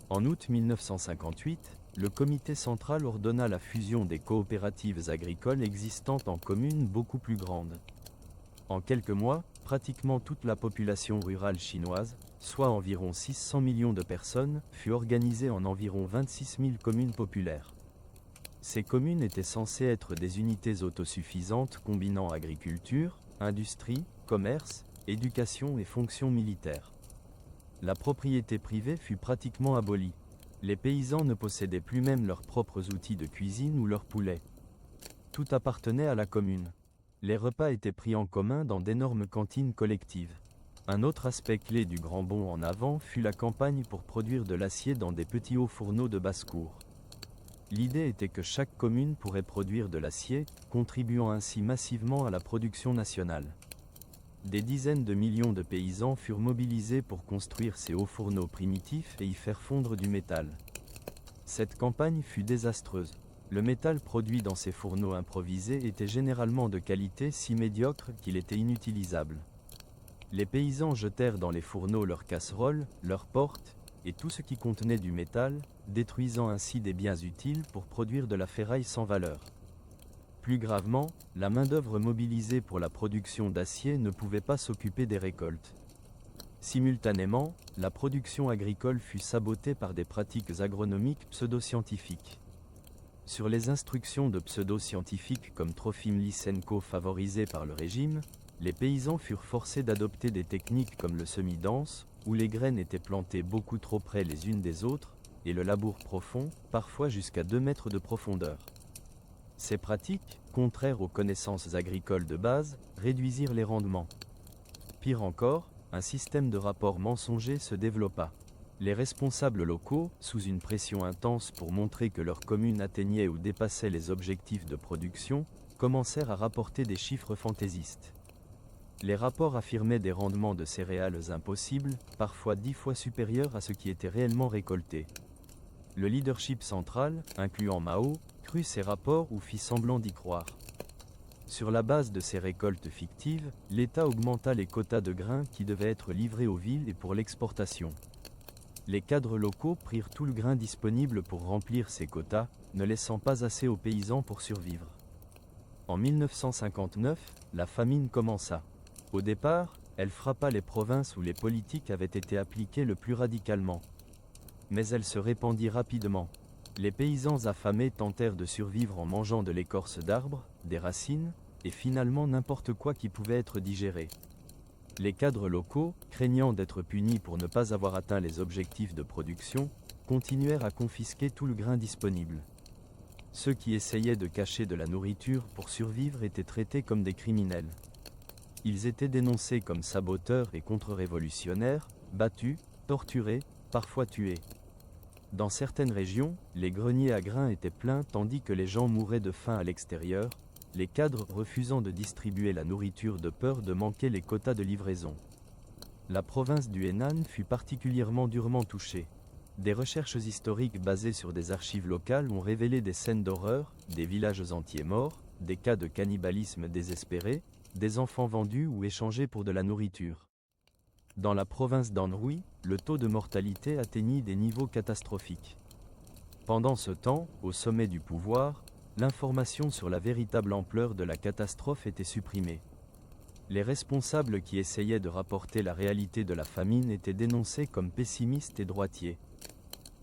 En août 1958, le comité central ordonna la fusion des coopératives agricoles existantes en communes beaucoup plus grandes. En quelques mois, pratiquement toute la population rurale chinoise, soit environ 600 millions de personnes, fut organisée en environ 26 000 communes populaires. Ces communes étaient censées être des unités autosuffisantes combinant agriculture, industrie, commerce, éducation et fonctions militaires. La propriété privée fut pratiquement abolie. Les paysans ne possédaient plus même leurs propres outils de cuisine ou leurs poulets. Tout appartenait à la commune. Les repas étaient pris en commun dans d'énormes cantines collectives. Un autre aspect clé du grand bond en avant fut la campagne pour produire de l'acier dans des petits hauts fourneaux de basse-cour. L'idée était que chaque commune pourrait produire de l'acier, contribuant ainsi massivement à la production nationale. Des dizaines de millions de paysans furent mobilisés pour construire ces hauts fourneaux primitifs et y faire fondre du métal. Cette campagne fut désastreuse. Le métal produit dans ces fourneaux improvisés était généralement de qualité si médiocre qu'il était inutilisable. Les paysans jetèrent dans les fourneaux leurs casseroles, leurs portes, et tout ce qui contenait du métal, détruisant ainsi des biens utiles pour produire de la ferraille sans valeur. Plus gravement, la main-d'œuvre mobilisée pour la production d'acier ne pouvait pas s'occuper des récoltes. Simultanément, la production agricole fut sabotée par des pratiques agronomiques pseudo-scientifiques. Sur les instructions de pseudo-scientifiques comme Trofim Lysenko favorisés par le régime, les paysans furent forcés d'adopter des techniques comme le semis-dense, où les graines étaient plantées beaucoup trop près les unes des autres, et le labour profond, parfois jusqu'à 2 mètres de profondeur. Ces pratiques, contraires aux connaissances agricoles de base, réduisirent les rendements. Pire encore, un système de rapport mensonger se développa. Les responsables locaux, sous une pression intense pour montrer que leur commune atteignait ou dépassait les objectifs de production, commencèrent à rapporter des chiffres fantaisistes. Les rapports affirmaient des rendements de céréales impossibles, parfois 10 fois supérieurs à ce qui était réellement récolté. Le leadership central, incluant Mao, crut ces rapports ou fit semblant d'y croire. Sur la base de ces récoltes fictives, l'État augmenta les quotas de grains qui devaient être livrés aux villes et pour l'exportation. Les cadres locaux prirent tout le grain disponible pour remplir ces quotas, ne laissant pas assez aux paysans pour survivre. En 1959, la famine commença. Au départ, elle frappa les provinces où les politiques avaient été appliquées le plus radicalement. Mais elle se répandit rapidement. Les paysans affamés tentèrent de survivre en mangeant de l'écorce d'arbres, des racines, et finalement n'importe quoi qui pouvait être digéré. Les cadres locaux, craignant d'être punis pour ne pas avoir atteint les objectifs de production, continuèrent à confisquer tout le grain disponible. Ceux qui essayaient de cacher de la nourriture pour survivre étaient traités comme des criminels. Ils étaient dénoncés comme saboteurs et contre-révolutionnaires, battus, torturés, parfois tués. Dans certaines régions, les greniers à grains étaient pleins tandis que les gens mouraient de faim à l'extérieur, les cadres refusant de distribuer la nourriture de peur de manquer les quotas de livraison. La province du Henan fut particulièrement durement touchée. Des recherches historiques basées sur des archives locales ont révélé des scènes d'horreur, des villages entiers morts, des cas de cannibalisme désespéré, des enfants vendus ou échangés pour de la nourriture. Dans la province d'Anhui, le taux de mortalité atteignit des niveaux catastrophiques. Pendant ce temps, au sommet du pouvoir, l'information sur la véritable ampleur de la catastrophe était supprimée. Les responsables qui essayaient de rapporter la réalité de la famine étaient dénoncés comme pessimistes et droitiers.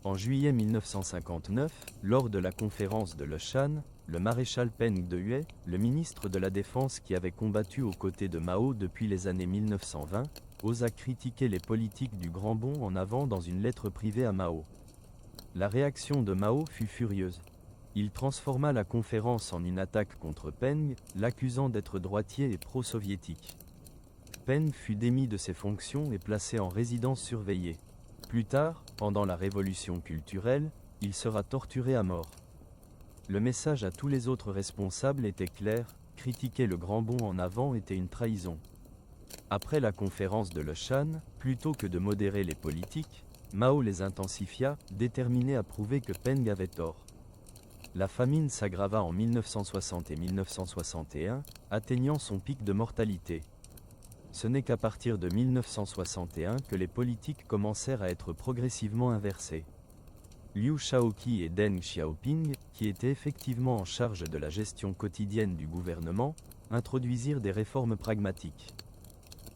En juillet 1959, lors de la conférence de Leshan, le maréchal Peng Dehuai, le ministre de la Défense qui avait combattu aux côtés de Mao depuis les années 1920, osa critiquer les politiques du Grand Bond en avant dans une lettre privée à Mao. La réaction de Mao fut furieuse. Il transforma la conférence en une attaque contre Peng, l'accusant d'être droitier et pro-soviétique. Peng fut démis de ses fonctions et placé en résidence surveillée. Plus tard, pendant la révolution culturelle, il sera torturé à mort. Le message à tous les autres responsables était clair, critiquer le Grand Bond en avant était une trahison. Après la conférence de Leshan, plutôt que de modérer les politiques, Mao les intensifia, déterminé à prouver que Peng avait tort. La famine s'aggrava en 1960 et 1961, atteignant son pic de mortalité. Ce n'est qu'à partir de 1961 que les politiques commencèrent à être progressivement inversées. Liu Shaoqi et Deng Xiaoping, qui étaient effectivement en charge de la gestion quotidienne du gouvernement, introduisirent des réformes pragmatiques.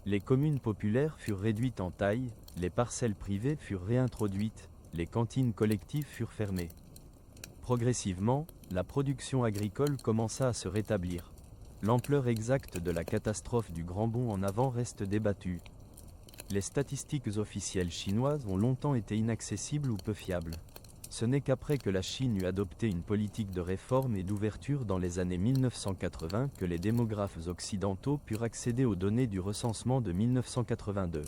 Les communes populaires furent réduites en taille, les parcelles privées furent réintroduites, les cantines collectives furent fermées. Progressivement, la production agricole commença à se rétablir. L'ampleur exacte de la catastrophe du Grand Bond en avant reste débattue. Les statistiques officielles chinoises ont longtemps été inaccessibles ou peu fiables. Ce n'est qu'après que la Chine eut adopté une politique de réforme et d'ouverture dans les années 1980 que les démographes occidentaux purent accéder aux données du recensement de 1982.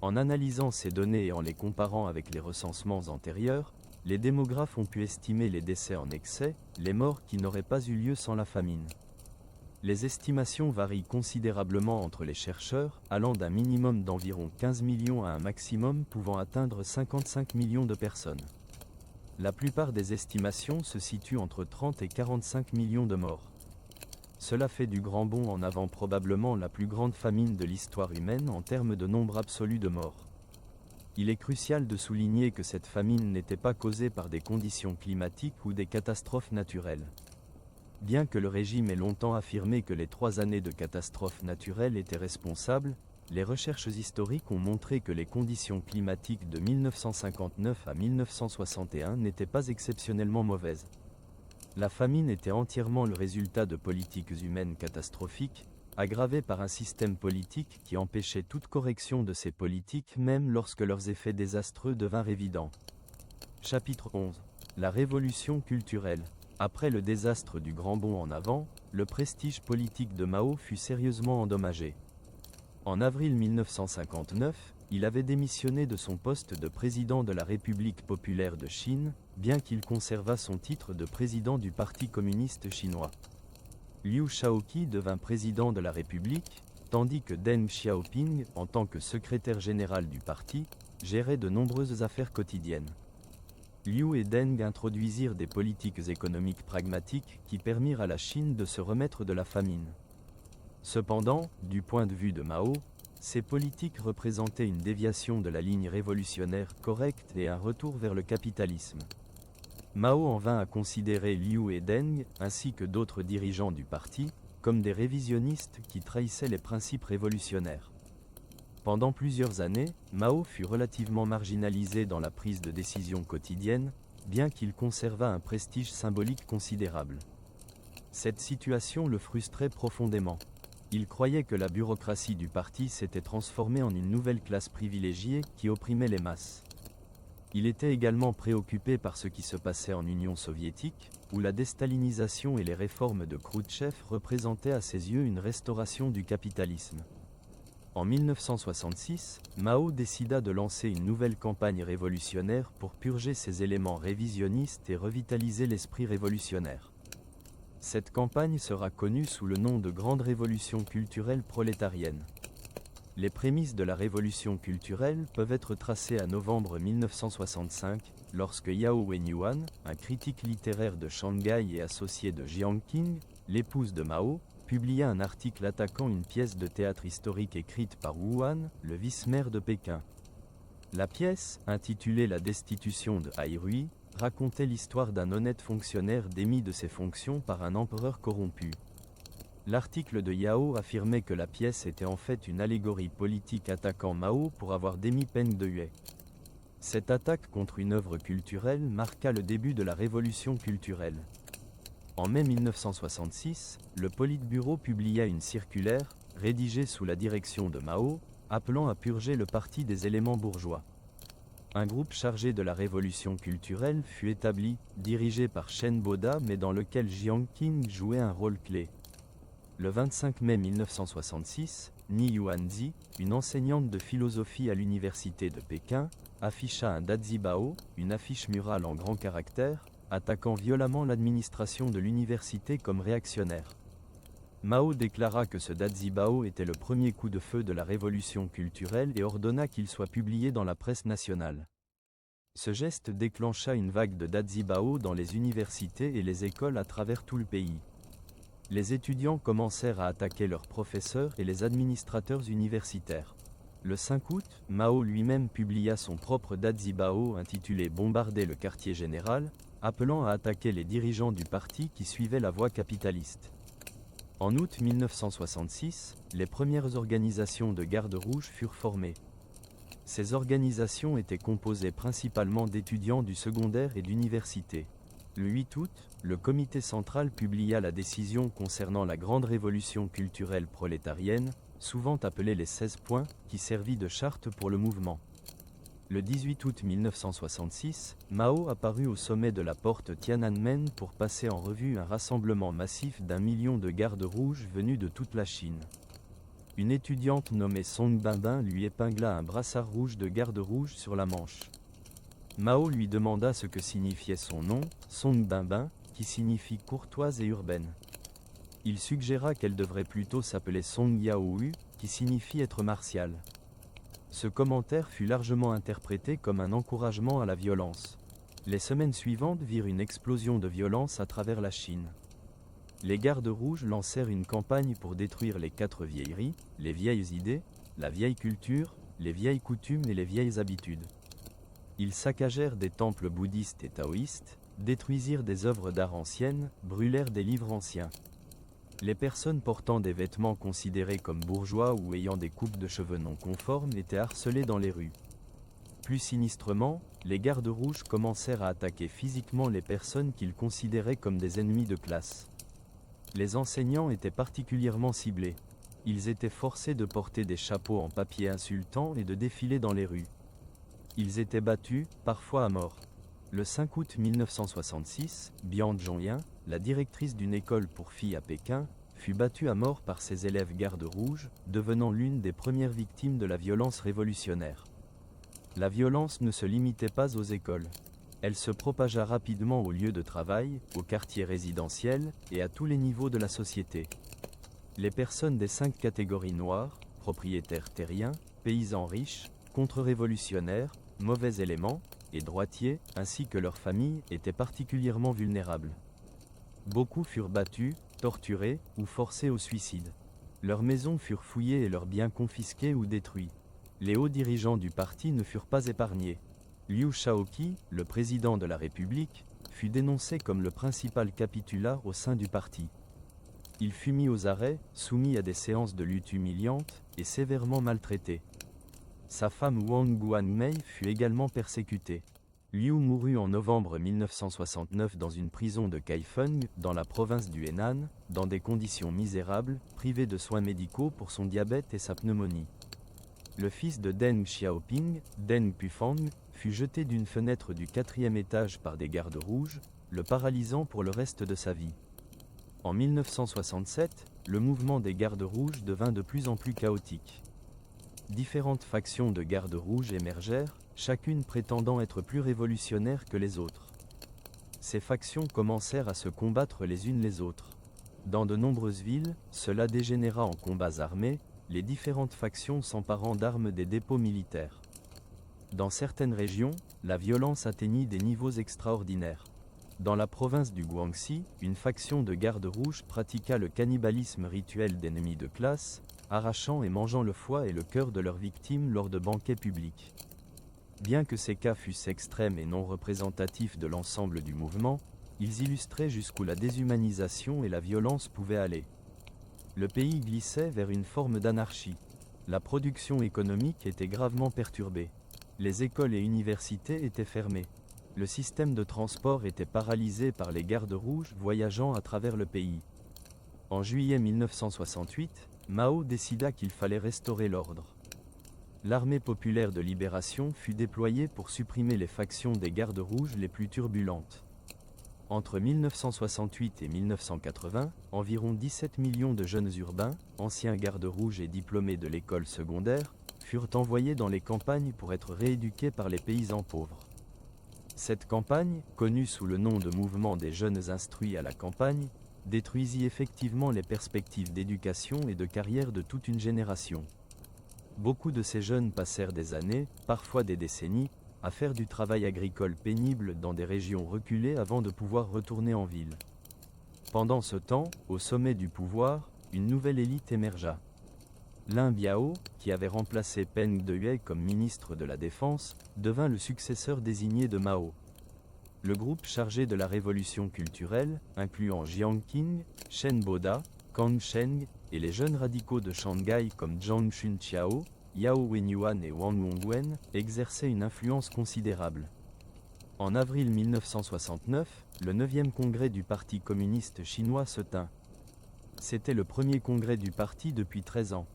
En analysant ces données et en les comparant avec les recensements antérieurs, les démographes ont pu estimer les décès en excès, les morts qui n'auraient pas eu lieu sans la famine. Les estimations varient considérablement entre les chercheurs, allant d'un minimum d'environ 15 millions à un maximum pouvant atteindre 55 millions de personnes. La plupart des estimations se situent entre 30 et 45 millions de morts. Cela fait du Grand Bond en avant probablement la plus grande famine de l'histoire humaine en termes de nombre absolu de morts. Il est crucial de souligner que cette famine n'était pas causée par des conditions climatiques ou des catastrophes naturelles. Bien que le régime ait longtemps affirmé que les 3 années de catastrophes naturelles étaient responsables, les recherches historiques ont montré que les conditions climatiques de 1959 à 1961 n'étaient pas exceptionnellement mauvaises. La famine était entièrement le résultat de politiques humaines catastrophiques, aggravées par un système politique qui empêchait toute correction de ces politiques même lorsque leurs effets désastreux devinrent évidents. Chapitre 11. La révolution culturelle. Après le désastre du Grand Bond en avant, le prestige politique de Mao fut sérieusement endommagé. En avril 1959, il avait démissionné de son poste de président de la République populaire de Chine, bien qu'il conservât son titre de président du Parti communiste chinois. Liu Shaoqi devint président de la République, tandis que Deng Xiaoping, en tant que secrétaire général du parti, gérait de nombreuses affaires quotidiennes. Liu et Deng introduisirent des politiques économiques pragmatiques qui permirent à la Chine de se remettre de la famine. Cependant, du point de vue de Mao, ces politiques représentaient une déviation de la ligne révolutionnaire correcte et un retour vers le capitalisme. Mao en vint à considérer Liu et Deng, ainsi que d'autres dirigeants du parti, comme des révisionnistes qui trahissaient les principes révolutionnaires. Pendant plusieurs années, Mao fut relativement marginalisé dans la prise de décision quotidienne, bien qu'il conservât un prestige symbolique considérable. Cette situation le frustrait profondément. Il croyait que la bureaucratie du parti s'était transformée en une nouvelle classe privilégiée qui opprimait les masses. Il était également préoccupé par ce qui se passait en Union soviétique, où la déstalinisation et les réformes de Khrouchtchev représentaient à ses yeux une restauration du capitalisme. En 1966, Mao décida de lancer une nouvelle campagne révolutionnaire pour purger ces éléments révisionnistes et revitaliser l'esprit révolutionnaire. Cette campagne sera connue sous le nom de Grande Révolution culturelle prolétarienne. Les prémices de la révolution culturelle peuvent être tracées à novembre 1965, lorsque Yao Wenyuan, un critique littéraire de Shanghai et associé de Jiang Qing, l'épouse de Mao, publia un article attaquant une pièce de théâtre historique écrite par Wu Han, le vice-maire de Pékin. La pièce, intitulée La destitution de Hai Rui, racontait l'histoire d'un honnête fonctionnaire démis de ses fonctions par un empereur corrompu. L'article de Yao affirmait que la pièce était en fait une allégorie politique attaquant Mao pour avoir démis Peng Dehuai. Cette attaque contre une œuvre culturelle marqua le début de la révolution culturelle. En mai 1966, le Politburo publia une circulaire, rédigée sous la direction de Mao, appelant à purger le parti des éléments bourgeois. Un groupe chargé de la révolution culturelle fut établi, dirigé par Shen Boda mais dans lequel Jiang Qing jouait un rôle clé. Le 25 mai 1966, Ni Yuanzi, une enseignante de philosophie à l'université de Pékin, afficha un dazibao, une affiche murale en grands caractères, attaquant violemment l'administration de l'université comme réactionnaire. Mao déclara que ce dazibao était le premier coup de feu de la révolution culturelle et ordonna qu'il soit publié dans la presse nationale. Ce geste déclencha une vague de dazibao dans les universités et les écoles à travers tout le pays. Les étudiants commencèrent à attaquer leurs professeurs et les administrateurs universitaires. Le 5 août, Mao lui-même publia son propre dazibao intitulé « Bombarder le quartier général », appelant à attaquer les dirigeants du parti qui suivaient la voie capitaliste. En août 1966, les premières organisations de garde rouge furent formées. Ces organisations étaient composées principalement d'étudiants du secondaire et d'université. Le 8 août, le comité central publia la décision concernant la grande révolution culturelle prolétarienne, souvent appelée les 16 points, qui servit de charte pour le mouvement. Le 18 août 1966, Mao apparut au sommet de la porte Tiananmen pour passer en revue un rassemblement massif d'1 million de gardes rouges venus de toute la Chine. Une étudiante nommée Song Binbin lui épingla un brassard rouge de garde rouge sur la manche. Mao lui demanda ce que signifiait son nom, Song Binbin, qui signifie courtoise et urbaine. Il suggéra qu'elle devrait plutôt s'appeler Song Yaoyu, qui signifie être martiale. Ce commentaire fut largement interprété comme un encouragement à la violence. Les semaines suivantes virent une explosion de violence à travers la Chine. Les gardes rouges lancèrent une campagne pour détruire les 4 vieilleries, les vieilles idées, la vieille culture, les vieilles coutumes et les vieilles habitudes. Ils saccagèrent des temples bouddhistes et taoïstes, détruisirent des œuvres d'art anciennes, brûlèrent des livres anciens. Les personnes portant des vêtements considérés comme bourgeois ou ayant des coupes de cheveux non conformes étaient harcelées dans les rues. Plus sinistrement, les gardes rouges commencèrent à attaquer physiquement les personnes qu'ils considéraient comme des ennemis de classe. Les enseignants étaient particulièrement ciblés. Ils étaient forcés de porter des chapeaux en papier insultants et de défiler dans les rues. Ils étaient battus, parfois à mort. Le 5 août 1966, Bian Zhongyan, la directrice d'une école pour filles à Pékin, fut battue à mort par ses élèves gardes rouges, devenant l'une des premières victimes de la violence révolutionnaire. La violence ne se limitait pas aux écoles. Elle se propagea rapidement aux lieux de travail, aux quartiers résidentiels et à tous les niveaux de la société. Les personnes des 5 catégories noires, propriétaires terriens, paysans riches, contre-révolutionnaires, mauvais éléments, et droitiers, ainsi que leurs familles, étaient particulièrement vulnérables. Beaucoup furent battus, torturés ou forcés au suicide. Leurs maisons furent fouillées et leurs biens confisqués ou détruits. Les hauts dirigeants du parti ne furent pas épargnés. Liu Shaoqi, le président de la République, fut dénoncé comme le principal capitulaire au sein du parti. Il fut mis aux arrêts, soumis à des séances de lutte humiliantes, et sévèrement maltraité. Sa femme Wang Guangmei fut également persécutée. Liu mourut en novembre 1969 dans une prison de Kaifeng, dans la province du Henan, dans des conditions misérables, privé de soins médicaux pour son diabète et sa pneumonie. Le fils de Deng Xiaoping, Deng Pufang, fut jeté d'une fenêtre du 4e étage par des gardes rouges, le paralysant pour le reste de sa vie. En 1967, le mouvement des gardes rouges devint de plus en plus chaotique. Différentes factions de gardes rouges émergèrent, chacune prétendant être plus révolutionnaire que les autres. Ces factions commencèrent à se combattre les unes les autres. Dans de nombreuses villes, cela dégénéra en combats armés, les différentes factions s'emparant d'armes des dépôts militaires. Dans certaines régions, la violence atteignit des niveaux extraordinaires. Dans la province du Guangxi, une faction de gardes rouges pratiqua le cannibalisme rituel d'ennemis de classe, arrachant et mangeant le foie et le cœur de leurs victimes lors de banquets publics. Bien que ces cas fussent extrêmes et non représentatifs de l'ensemble du mouvement, ils illustraient jusqu'où la déshumanisation et la violence pouvaient aller. Le pays glissait vers une forme d'anarchie. La production économique était gravement perturbée. Les écoles et universités étaient fermées. Le système de transport était paralysé par les gardes rouges voyageant à travers le pays. En juillet 1968, Mao décida qu'il fallait restaurer l'ordre. L'armée populaire de libération fut déployée pour supprimer les factions des gardes rouges les plus turbulentes. Entre 1968 et 1980, environ 17 millions de jeunes urbains, anciens gardes rouges et diplômés de l'école secondaire, furent envoyés dans les campagnes pour être rééduqués par les paysans pauvres. Cette campagne, connue sous le nom de mouvement des jeunes instruits à la campagne, détruisit effectivement les perspectives d'éducation et de carrière de toute une génération. Beaucoup de ces jeunes passèrent des années, parfois des décennies, à faire du travail agricole pénible dans des régions reculées avant de pouvoir retourner en ville. Pendant ce temps, au sommet du pouvoir, une nouvelle élite émergea. Lin Biao, qui avait remplacé Peng Dehuai comme ministre de la Défense, devint le successeur désigné de Mao. Le groupe chargé de la révolution culturelle, incluant Jiang Qing, Shen Boda, Kang Sheng, et les jeunes radicaux de Shanghai comme Zhang Chunqiao, Yao Wenyuan et Wang Hongwen, exerçait une influence considérable. En avril 1969, le 9e congrès du Parti communiste chinois se tint. C'était le premier congrès du parti depuis 13 ans.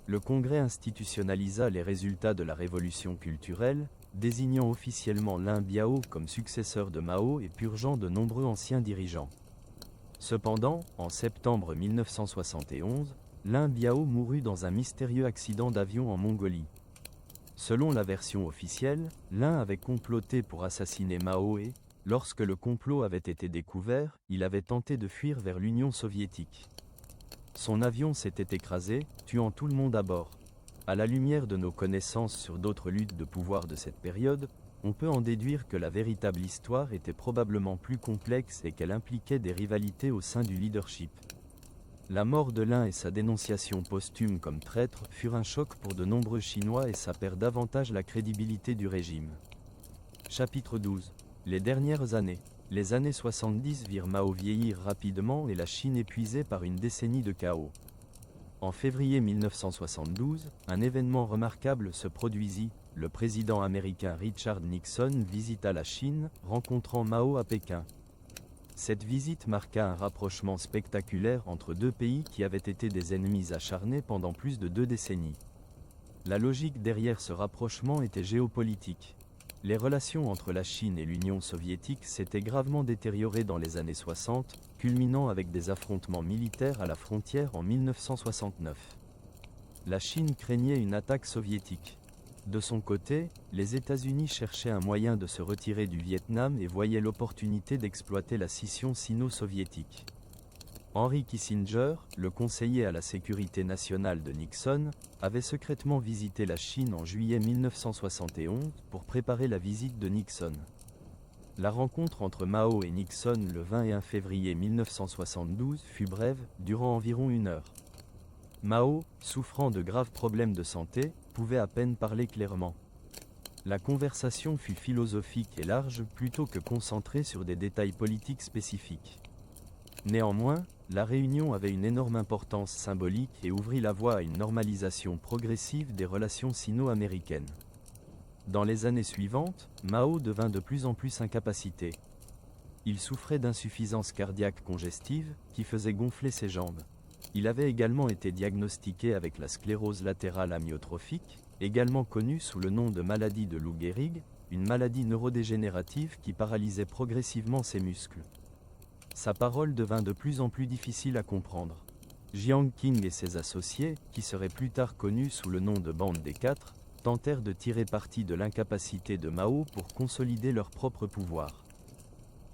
Le congrès institutionnalisa les résultats de la révolution culturelle, désignant officiellement Lin Biao comme successeur de Mao et purgeant de nombreux anciens dirigeants. Cependant, en septembre 1971, Lin Biao mourut dans un mystérieux accident d'avion en Mongolie. Selon la version officielle, Lin avait comploté pour assassiner Mao et, lorsque le complot avait été découvert, il avait tenté de fuir vers l'Union soviétique. Son avion s'était écrasé, tuant tout le monde à bord. À la lumière de nos connaissances sur d'autres luttes de pouvoir de cette période, on peut en déduire que la véritable histoire était probablement plus complexe et qu'elle impliquait des rivalités au sein du leadership. La mort de Lin et sa dénonciation posthume comme traître furent un choc pour de nombreux Chinois et sapèrent davantage la crédibilité du régime. Chapitre 12. Les dernières années. Les années 70 virent Mao vieillir rapidement et la Chine épuisée par une décennie de chaos. En février 1972, un événement remarquable se produisit. Le président américain Richard Nixon visita la Chine, rencontrant Mao à Pékin. Cette visite marqua un rapprochement spectaculaire entre deux pays qui avaient été des ennemis acharnés pendant plus de 2 décennies. La logique derrière ce rapprochement était géopolitique. Les relations entre la Chine et l'Union soviétique s'étaient gravement détériorées dans les années 60, culminant avec des affrontements militaires à la frontière en 1969. La Chine craignait une attaque soviétique. De son côté, les États-Unis cherchaient un moyen de se retirer du Vietnam et voyaient l'opportunité d'exploiter la scission sino-soviétique. Henry Kissinger, le conseiller à la sécurité nationale de Nixon, avait secrètement visité la Chine en juillet 1971 pour préparer la visite de Nixon. La rencontre entre Mao et Nixon le 21 février 1972 fut brève, durant environ 1 heure. Mao, souffrant de graves problèmes de santé, pouvait à peine parler clairement. La conversation fut philosophique et large plutôt que concentrée sur des détails politiques spécifiques. Néanmoins, la réunion avait une énorme importance symbolique et ouvrit la voie à une normalisation progressive des relations sino-américaines. Dans les années suivantes, Mao devint de plus en plus incapacité. Il souffrait d'insuffisance cardiaque congestive, qui faisait gonfler ses jambes. Il avait également été diagnostiqué avec la sclérose latérale amyotrophique, également connue sous le nom de maladie de Lou Gehrig, une maladie neurodégénérative qui paralysait progressivement ses muscles. Sa parole devint de plus en plus difficile à comprendre. Jiang Qing et ses associés, qui seraient plus tard connus sous le nom de Bande des Quatre, tentèrent de tirer parti de l'incapacité de Mao pour consolider leur propre pouvoir.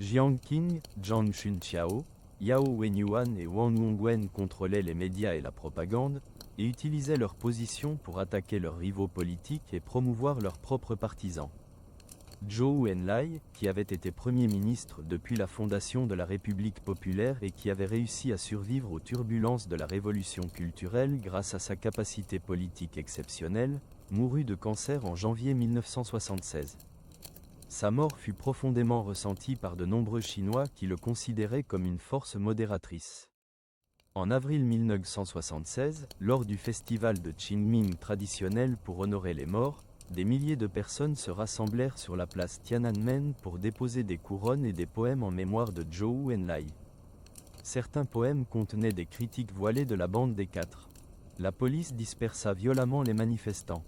Jiang Qing, Zhang Chunqiao, Yao Wenyuan et Wang Hongwen contrôlaient les médias et la propagande, et utilisaient leur position pour attaquer leurs rivaux politiques et promouvoir leurs propres partisans. Zhou Enlai, qui avait été Premier ministre depuis la fondation de la République populaire et qui avait réussi à survivre aux turbulences de la révolution culturelle grâce à sa capacité politique exceptionnelle, mourut de cancer en janvier 1976. Sa mort fut profondément ressentie par de nombreux Chinois qui le considéraient comme une force modératrice. En avril 1976, lors du festival de Qingming traditionnel pour honorer les morts, des milliers de personnes se rassemblèrent sur la place Tiananmen pour déposer des couronnes et des poèmes en mémoire de Zhou Enlai. Certains poèmes contenaient des critiques voilées de la bande des quatre. La police dispersa violemment les manifestants.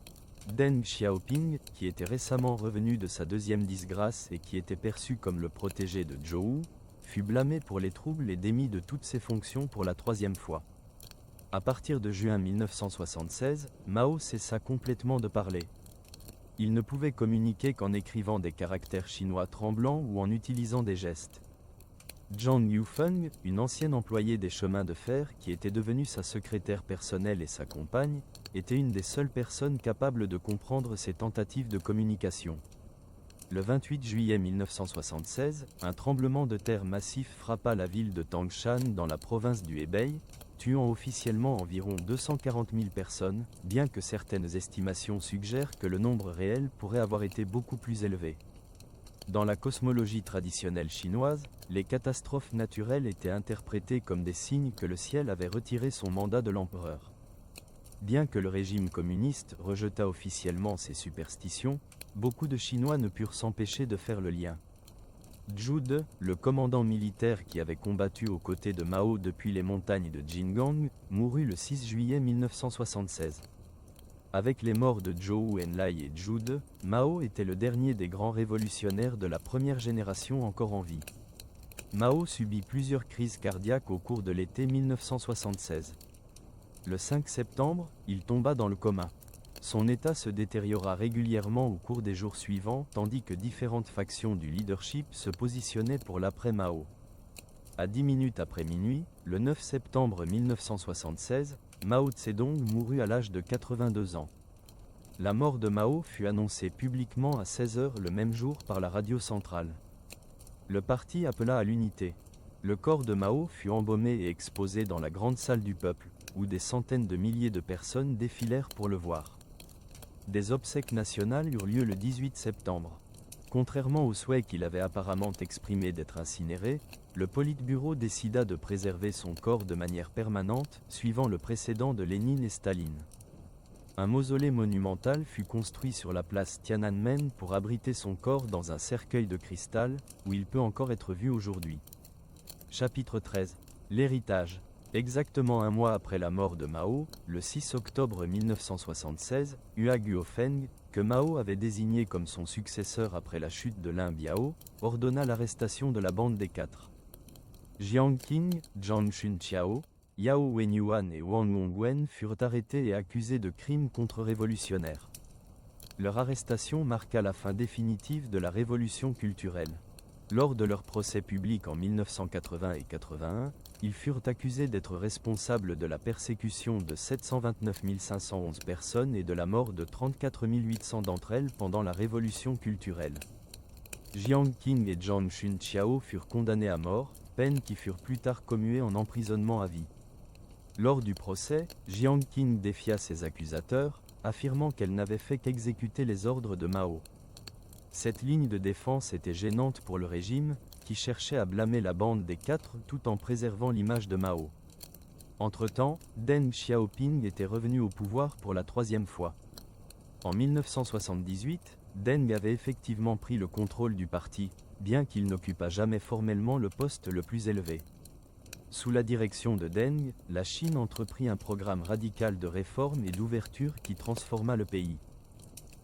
Deng Xiaoping, qui était récemment revenu de sa deuxième disgrâce et qui était perçu comme le protégé de Zhou, fut blâmé pour les troubles et démis de toutes ses fonctions pour la troisième fois. À partir de juin 1976, Mao cessa complètement de parler. Il ne pouvait communiquer qu'en écrivant des caractères chinois tremblants ou en utilisant des gestes. Zhang Yufeng, une ancienne employée des chemins de fer qui était devenue sa secrétaire personnelle et sa compagne, était une des seules personnes capables de comprendre ces tentatives de communication. Le 28 juillet 1976, un tremblement de terre massif frappa la ville de Tangshan dans la province du Hebei, tuant officiellement environ 240 000 personnes, bien que certaines estimations suggèrent que le nombre réel pourrait avoir été beaucoup plus élevé. Dans la cosmologie traditionnelle chinoise, les catastrophes naturelles étaient interprétées comme des signes que le ciel avait retiré son mandat de l'empereur. Bien que le régime communiste rejeta officiellement ces superstitions, beaucoup de Chinois ne purent s'empêcher de faire le lien. Zhu De, le commandant militaire qui avait combattu aux côtés de Mao depuis les montagnes de Jinggang, mourut le 6 juillet 1976. Avec les morts de Zhou Enlai et Zhu De, Mao était le dernier des grands révolutionnaires de la première génération encore en vie. Mao subit plusieurs crises cardiaques au cours de l'été 1976. Le 5 septembre, il tomba dans le coma. Son état se détériora régulièrement au cours des jours suivants, tandis que différentes factions du leadership se positionnaient pour l'après-Mao. À 10 minutes après minuit, le 9 septembre 1976, Mao Tse-dong mourut à l'âge de 82 ans. La mort de Mao fut annoncée publiquement à 16 h le même jour par la radio centrale. Le parti appela à l'unité. Le corps de Mao fut embaumé et exposé dans la grande salle du peuple, où des centaines de milliers de personnes défilèrent pour le voir. Des obsèques nationales eurent lieu le 18 septembre. Contrairement au souhait qu'il avait apparemment exprimé d'être incinéré, le Politburo décida de préserver son corps de manière permanente, suivant le précédent de Lénine et Staline. Un mausolée monumental fut construit sur la place Tiananmen pour abriter son corps dans un cercueil de cristal, où il peut encore être vu aujourd'hui. Chapitre 13. L'héritage. Exactement un mois après la mort de Mao, le 6 octobre 1976, Hua Guofeng, que Mao avait désigné comme son successeur après la chute de Lin Biao, ordonna l'arrestation de la bande des quatre. Jiang Qing, Zhang Chunqiao, Yao Wenyuan et Wang Hongwen furent arrêtés et accusés de crimes contre-révolutionnaires. Leur arrestation marqua la fin définitive de la révolution culturelle. Lors de leur procès public en 1980 et 81, ils furent accusés d'être responsables de la persécution de 729 511 personnes et de la mort de 34 800 d'entre elles pendant la révolution culturelle. Jiang Qing et Zhang Chunqiao furent condamnés à mort, peines qui furent plus tard commuées en emprisonnement à vie. Lors du procès, Jiang Qing défia ses accusateurs, affirmant qu'elle n'avait fait qu'exécuter les ordres de Mao. Cette ligne de défense était gênante pour le régime, qui cherchait à blâmer la bande des quatre tout en préservant l'image de Mao. Entre-temps, Deng Xiaoping était revenu au pouvoir pour la troisième fois. En 1978, Deng avait effectivement pris le contrôle du parti, bien qu'il n'occupât jamais formellement le poste le plus élevé. Sous la direction de Deng, la Chine entreprit un programme radical de réforme et d'ouverture qui transforma le pays.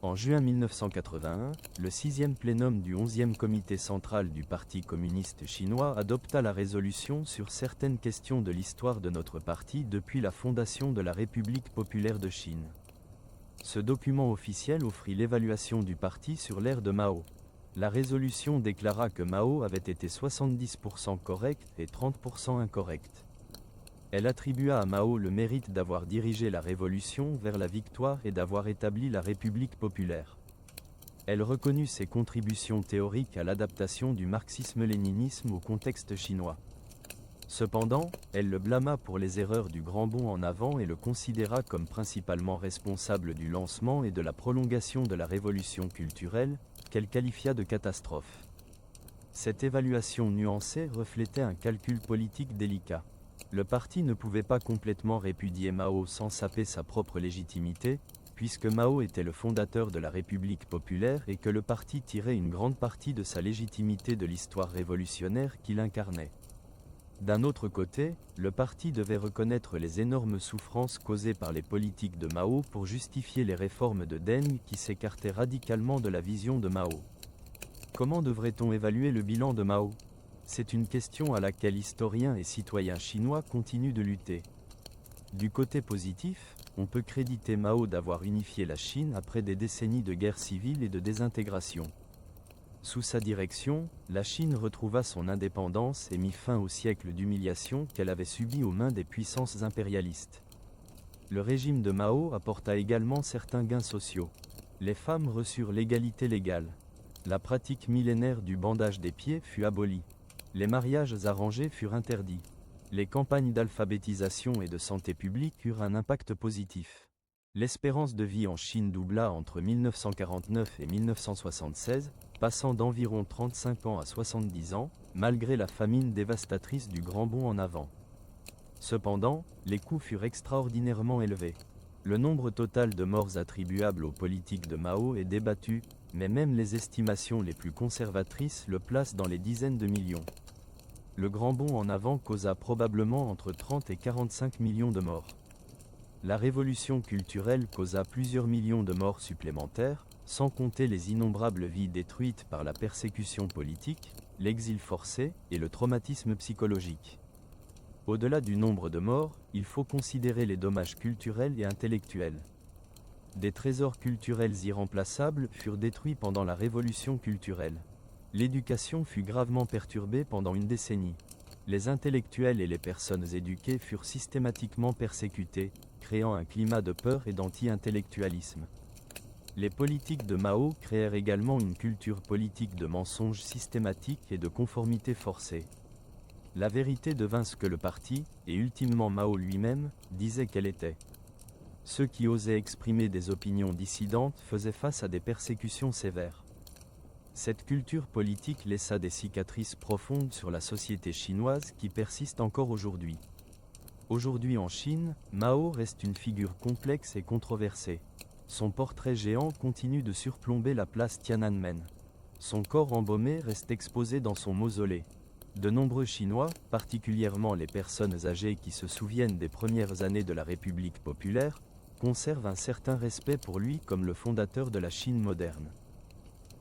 En juin 1981, le 6e plénum du 11e comité central du Parti communiste chinois adopta la résolution sur certaines questions de l'histoire de notre parti depuis la fondation de la République populaire de Chine. Ce document officiel offrit l'évaluation du parti sur l'ère de Mao. La résolution déclara que Mao avait été 70% correct et 30% incorrect. Elle attribua à Mao le mérite d'avoir dirigé la révolution vers la victoire et d'avoir établi la République populaire. Elle reconnut ses contributions théoriques à l'adaptation du marxisme-léninisme au contexte chinois. Cependant, elle le blâma pour les erreurs du grand bond en avant et le considéra comme principalement responsable du lancement et de la prolongation de la révolution culturelle, qu'elle qualifia de catastrophe. Cette évaluation nuancée reflétait un calcul politique délicat. Le parti ne pouvait pas complètement répudier Mao sans saper sa propre légitimité, puisque Mao était le fondateur de la République populaire et que le parti tirait une grande partie de sa légitimité de l'histoire révolutionnaire qu'il incarnait. D'un autre côté, le parti devait reconnaître les énormes souffrances causées par les politiques de Mao pour justifier les réformes de Deng qui s'écartaient radicalement de la vision de Mao. Comment devrait-on évaluer le bilan de Mao? C'est une question à laquelle historiens et citoyens chinois continuent de lutter. Du côté positif, on peut créditer Mao d'avoir unifié la Chine après des décennies de guerre civile et de désintégration. Sous sa direction, la Chine retrouva son indépendance et mit fin au siècle d'humiliation qu'elle avait subi aux mains des puissances impérialistes. Le régime de Mao apporta également certains gains sociaux. Les femmes reçurent l'égalité légale. La pratique millénaire du bandage des pieds fut abolie. Les mariages arrangés furent interdits. Les campagnes d'alphabétisation et de santé publique eurent un impact positif. L'espérance de vie en Chine doubla entre 1949 et 1976, passant d'environ 35 ans à 70 ans, malgré la famine dévastatrice du grand bond en avant. Cependant, les coûts furent extraordinairement élevés. Le nombre total de morts attribuables aux politiques de Mao est débattu, mais même les estimations les plus conservatrices le placent dans les dizaines de millions. Le grand bond en avant causa probablement entre 30 et 45 millions de morts. La révolution culturelle causa plusieurs millions de morts supplémentaires, sans compter les innombrables vies détruites par la persécution politique, l'exil forcé et le traumatisme psychologique. Au-delà du nombre de morts, il faut considérer les dommages culturels et intellectuels. Des trésors culturels irremplaçables furent détruits pendant la révolution culturelle. L'éducation fut gravement perturbée pendant une décennie. Les intellectuels et les personnes éduquées furent systématiquement persécutés, créant un climat de peur et d'anti-intellectualisme. Les politiques de Mao créèrent également une culture politique de mensonges systématiques et de conformité forcée. La vérité devint ce que le parti, et ultimement Mao lui-même, disait qu'elle était. Ceux qui osaient exprimer des opinions dissidentes faisaient face à des persécutions sévères. Cette culture politique laissa des cicatrices profondes sur la société chinoise qui persistent encore aujourd'hui. Aujourd'hui en Chine, Mao reste une figure complexe et controversée. Son portrait géant continue de surplomber la place Tiananmen. Son corps embaumé reste exposé dans son mausolée. De nombreux Chinois, particulièrement les personnes âgées qui se souviennent des premières années de la République populaire, conservent un certain respect pour lui comme le fondateur de la Chine moderne.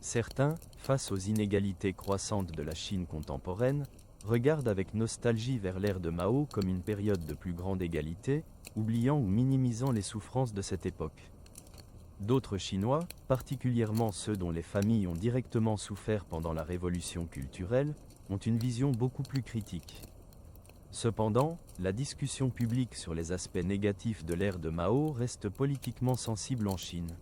Certains, face aux inégalités croissantes de la Chine contemporaine, regardent avec nostalgie vers l'ère de Mao comme une période de plus grande égalité, oubliant ou minimisant les souffrances de cette époque. D'autres Chinois, particulièrement ceux dont les familles ont directement souffert pendant la révolution culturelle, ont une vision beaucoup plus critique. Cependant, la discussion publique sur les aspects négatifs de l'ère de Mao reste politiquement sensible en Chine.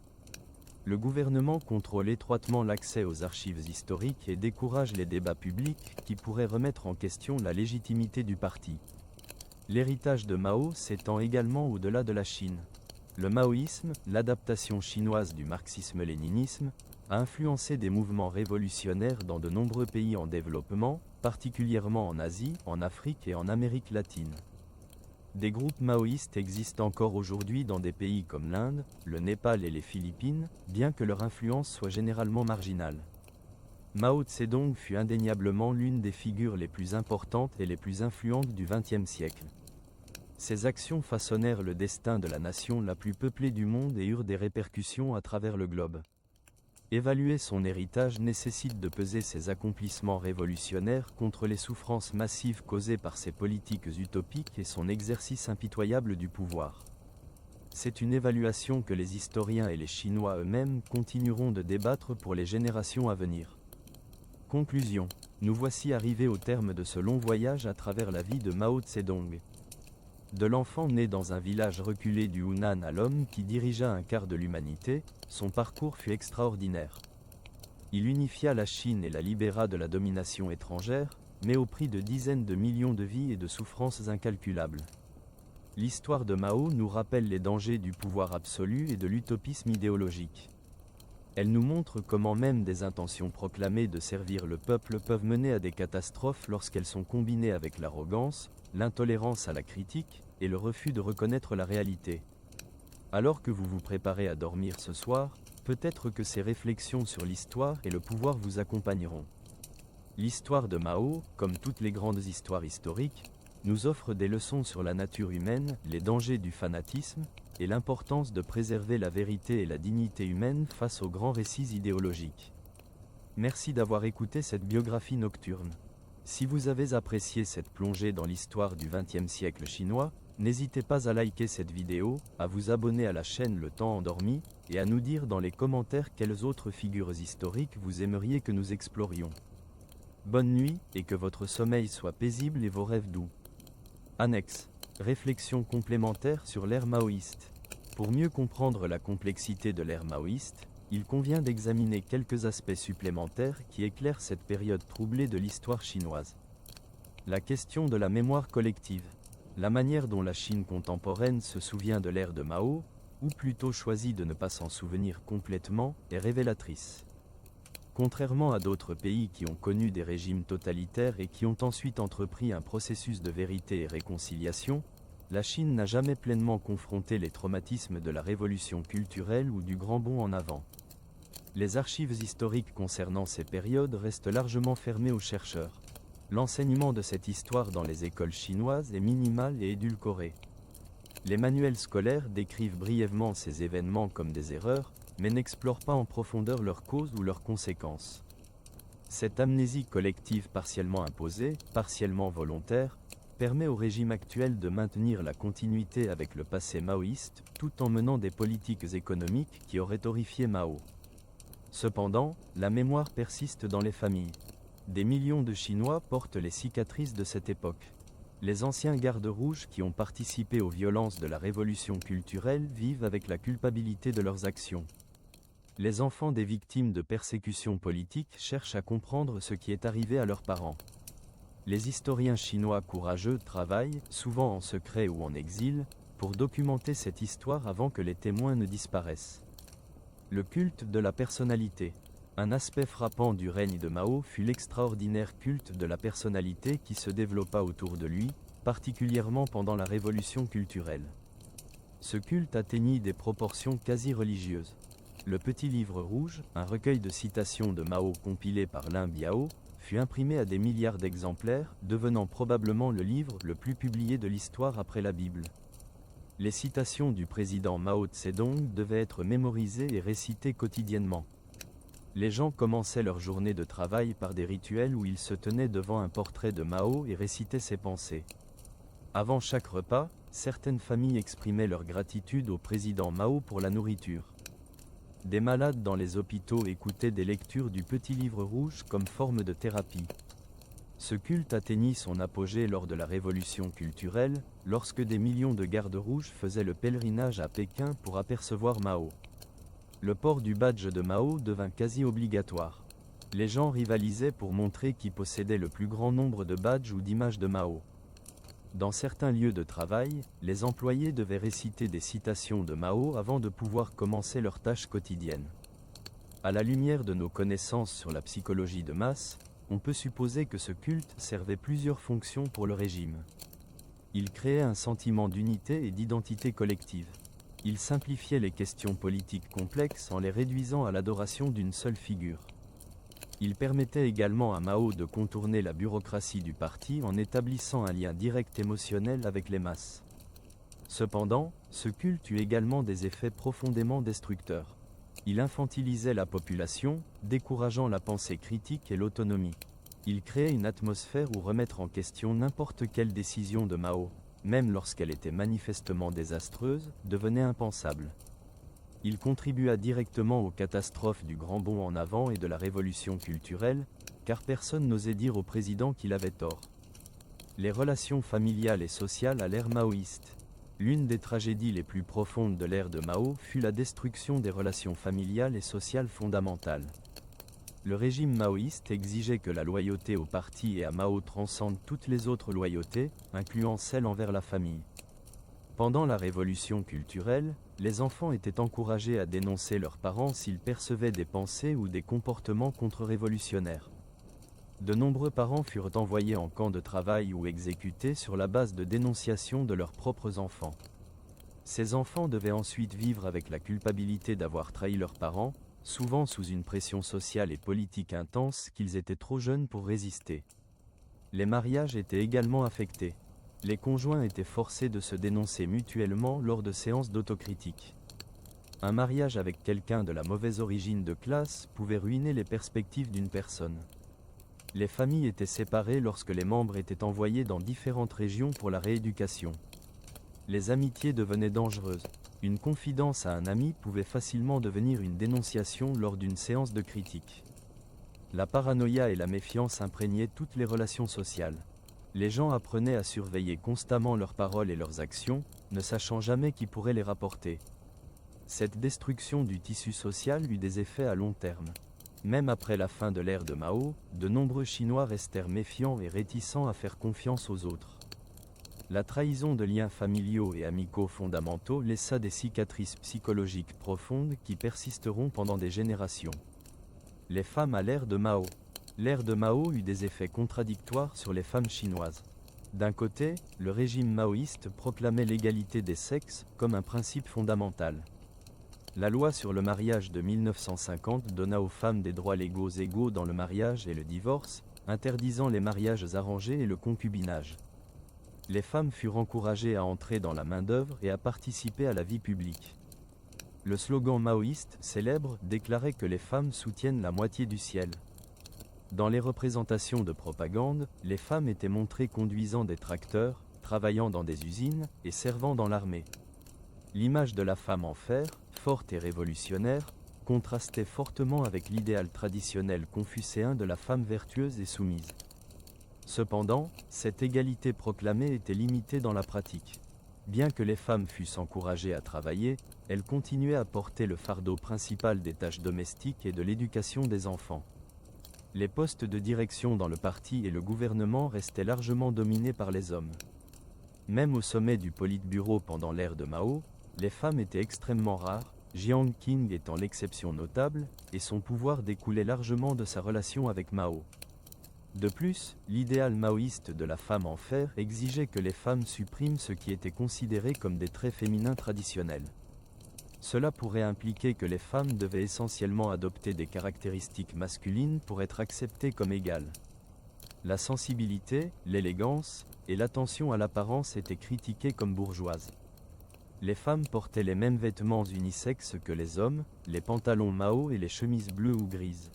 Le gouvernement contrôle étroitement l'accès aux archives historiques et décourage les débats publics qui pourraient remettre en question la légitimité du parti. L'héritage de Mao s'étend également au-delà de la Chine. Le maoïsme, l'adaptation chinoise du marxisme-léninisme, a influencé des mouvements révolutionnaires dans de nombreux pays en développement, particulièrement en Asie, en Afrique et en Amérique latine. Des groupes maoïstes existent encore aujourd'hui dans des pays comme l'Inde, le Népal et les Philippines, bien que leur influence soit généralement marginale. Mao Tse-dong fut indéniablement l'une des figures les plus importantes et les plus influentes du XXe siècle. Ses actions façonnèrent le destin de la nation la plus peuplée du monde et eurent des répercussions à travers le globe. Évaluer son héritage nécessite de peser ses accomplissements révolutionnaires contre les souffrances massives causées par ses politiques utopiques et son exercice impitoyable du pouvoir. C'est une évaluation que les historiens et les Chinois eux-mêmes continueront de débattre pour les générations à venir. Conclusion. Nous voici arrivés au terme de ce long voyage à travers la vie de Mao Tse-dong. De l'enfant né dans un village reculé du Hunan à l'homme qui dirigea un quart de l'humanité, son parcours fut extraordinaire. Il unifia la Chine et la libéra de la domination étrangère, mais au prix de dizaines de millions de vies et de souffrances incalculables. L'histoire de Mao nous rappelle les dangers du pouvoir absolu et de l'utopisme idéologique. Elle nous montre comment même des intentions proclamées de servir le peuple peuvent mener à des catastrophes lorsqu'elles sont combinées avec l'arrogance, l'intolérance à la critique et le refus de reconnaître la réalité. Alors que vous vous préparez à dormir ce soir, peut-être que ces réflexions sur l'histoire et le pouvoir vous accompagneront. L'histoire de Mao, comme toutes les grandes histoires historiques, nous offre des leçons sur la nature humaine, les dangers du fanatisme, et l'importance de préserver la vérité et la dignité humaine face aux grands récits idéologiques. Merci d'avoir écouté cette biographie nocturne. Si vous avez apprécié cette plongée dans l'histoire du XXe siècle chinois, n'hésitez pas à liker cette vidéo, à vous abonner à la chaîne Le Temps Endormi, et à nous dire dans les commentaires quelles autres figures historiques vous aimeriez que nous explorions. Bonne nuit, et que votre sommeil soit paisible et vos rêves doux. Annexe. Réflexion complémentaire sur l'ère maoïste. Pour mieux comprendre la complexité de l'ère maoïste, il convient d'examiner quelques aspects supplémentaires qui éclairent cette période troublée de l'histoire chinoise. La question de la mémoire collective. La manière dont la Chine contemporaine se souvient de l'ère de Mao, ou plutôt choisit de ne pas s'en souvenir complètement, est révélatrice. Contrairement à d'autres pays qui ont connu des régimes totalitaires et qui ont ensuite entrepris un processus de vérité et réconciliation, la Chine n'a jamais pleinement confronté les traumatismes de la révolution culturelle ou du grand bond en avant. Les archives historiques concernant ces périodes restent largement fermées aux chercheurs. L'enseignement de cette histoire dans les écoles chinoises est minimal et édulcoré. Les manuels scolaires décrivent brièvement ces événements comme des erreurs, mais n'explorent pas en profondeur leurs causes ou leurs conséquences. Cette amnésie collective partiellement imposée, partiellement volontaire, permet au régime actuel de maintenir la continuité avec le passé maoïste, tout en menant des politiques économiques qui auraient horrifié Mao. Cependant, la mémoire persiste dans les familles. Des millions de Chinois portent les cicatrices de cette époque. Les anciens gardes rouges qui ont participé aux violences de la révolution culturelle vivent avec la culpabilité de leurs actions. Les enfants des victimes de persécutions politiques cherchent à comprendre ce qui est arrivé à leurs parents. Les historiens chinois courageux travaillent, souvent en secret ou en exil, pour documenter cette histoire avant que les témoins ne disparaissent. Le culte de la personnalité. Un aspect frappant du règne de Mao fut l'extraordinaire culte de la personnalité qui se développa autour de lui, particulièrement pendant la révolution culturelle. Ce culte atteignit des proportions quasi religieuses. Le Petit Livre Rouge, un recueil de citations de Mao compilé par Lin Biao, fut imprimé à des milliards d'exemplaires, devenant probablement le livre le plus publié de l'histoire après la Bible. Les citations du président Mao Tse-dong devaient être mémorisées et récitées quotidiennement. Les gens commençaient leur journée de travail par des rituels où ils se tenaient devant un portrait de Mao et récitaient ses pensées. Avant chaque repas, certaines familles exprimaient leur gratitude au président Mao pour la nourriture. Des malades dans les hôpitaux écoutaient des lectures du Petit Livre Rouge comme forme de thérapie. Ce culte atteignit son apogée lors de la révolution culturelle, lorsque des millions de gardes rouges faisaient le pèlerinage à Pékin pour apercevoir Mao. Le port du badge de Mao devint quasi obligatoire. Les gens rivalisaient pour montrer qui possédait le plus grand nombre de badges ou d'images de Mao. Dans certains lieux de travail, les employés devaient réciter des citations de Mao avant de pouvoir commencer leurs tâches quotidiennes. À la lumière de nos connaissances sur la psychologie de masse, on peut supposer que ce culte servait plusieurs fonctions pour le régime. Il créait un sentiment d'unité et d'identité collective. Il simplifiait les questions politiques complexes en les réduisant à l'adoration d'une seule figure. Il permettait également à Mao de contourner la bureaucratie du parti en établissant un lien direct émotionnel avec les masses. Cependant, ce culte eut également des effets profondément destructeurs. Il infantilisait la population, décourageant la pensée critique et l'autonomie. Il créait une atmosphère où remettre en question n'importe quelle décision de Mao, même lorsqu'elle était manifestement désastreuse, devenait impensable. Il contribua directement aux catastrophes du grand bond en avant et de la révolution culturelle, car personne n'osait dire au président qu'il avait tort. Les relations familiales et sociales à l'ère maoïste. L'une des tragédies les plus profondes de l'ère de Mao fut la destruction des relations familiales et sociales fondamentales. Le régime maoïste exigeait que la loyauté au parti et à Mao transcende toutes les autres loyautés, incluant celle envers la famille. Pendant la révolution culturelle, les enfants étaient encouragés à dénoncer leurs parents s'ils percevaient des pensées ou des comportements contre-révolutionnaires. De nombreux parents furent envoyés en camp de travail ou exécutés sur la base de dénonciations de leurs propres enfants. Ces enfants devaient ensuite vivre avec la culpabilité d'avoir trahi leurs parents, souvent sous une pression sociale et politique intense qu'ils étaient trop jeunes pour résister. Les mariages étaient également affectés. Les conjoints étaient forcés de se dénoncer mutuellement lors de séances d'autocritique. Un mariage avec quelqu'un de la mauvaise origine de classe pouvait ruiner les perspectives d'une personne. Les familles étaient séparées lorsque les membres étaient envoyés dans différentes régions pour la rééducation. Les amitiés devenaient dangereuses. Une confidence à un ami pouvait facilement devenir une dénonciation lors d'une séance de critique. La paranoïa et la méfiance imprégnaient toutes les relations sociales. Les gens apprenaient à surveiller constamment leurs paroles et leurs actions, ne sachant jamais qui pourrait les rapporter. Cette destruction du tissu social eut des effets à long terme. Même après la fin de l'ère de Mao, de nombreux Chinois restèrent méfiants et réticents à faire confiance aux autres. La trahison de liens familiaux et amicaux fondamentaux laissa des cicatrices psychologiques profondes qui persisteront pendant des générations. Les femmes à l'ère de Mao. L'ère de Mao eut des effets contradictoires sur les femmes chinoises. D'un côté, le régime maoïste proclamait l'égalité des sexes comme un principe fondamental. La loi sur le mariage de 1950 donna aux femmes des droits légaux égaux dans le mariage et le divorce, interdisant les mariages arrangés et le concubinage. Les femmes furent encouragées à entrer dans la main-d'œuvre et à participer à la vie publique. Le slogan maoïste célèbre déclarait que les femmes soutiennent la moitié du ciel. Dans les représentations de propagande, les femmes étaient montrées conduisant des tracteurs, travaillant dans des usines et servant dans l'armée. L'image de la femme en fer, forte et révolutionnaire, contrastait fortement avec l'idéal traditionnel confucéen de la femme vertueuse et soumise. Cependant, cette égalité proclamée était limitée dans la pratique. Bien que les femmes fussent encouragées à travailler, elles continuaient à porter le fardeau principal des tâches domestiques et de l'éducation des enfants. Les postes de direction dans le parti et le gouvernement restaient largement dominés par les hommes. Même au sommet du Politburo pendant l'ère de Mao, les femmes étaient extrêmement rares, Jiang Qing étant l'exception notable, et son pouvoir découlait largement de sa relation avec Mao. De plus, l'idéal maoïste de la femme en fer exigeait que les femmes suppriment ce qui était considéré comme des traits féminins traditionnels. Cela pourrait impliquer que les femmes devaient essentiellement adopter des caractéristiques masculines pour être acceptées comme égales. La sensibilité, l'élégance et l'attention à l'apparence étaient critiquées comme bourgeoises. Les femmes portaient les mêmes vêtements unisexes que les hommes, les pantalons Mao et les chemises bleues ou grises.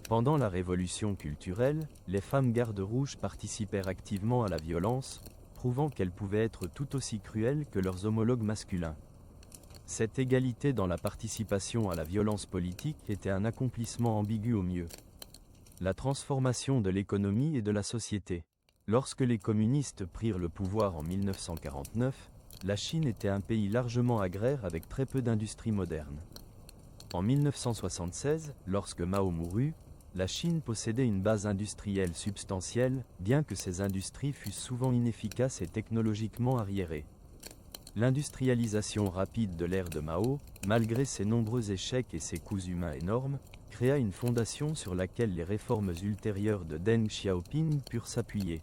Pendant la révolution culturelle, les femmes gardes rouges participèrent activement à la violence, prouvant qu'elles pouvaient être tout aussi cruelles que leurs homologues masculins. Cette égalité dans la participation à la violence politique était un accomplissement ambigu au mieux. La transformation de l'économie et de la société. Lorsque les communistes prirent le pouvoir en 1949, la Chine était un pays largement agraire avec très peu d'industrie moderne. En 1976, lorsque Mao mourut, la Chine possédait une base industrielle substantielle, bien que ces industries fussent souvent inefficaces et technologiquement arriérées. L'industrialisation rapide de l'ère de Mao, malgré ses nombreux échecs et ses coûts humains énormes, créa une fondation sur laquelle les réformes ultérieures de Deng Xiaoping purent s'appuyer.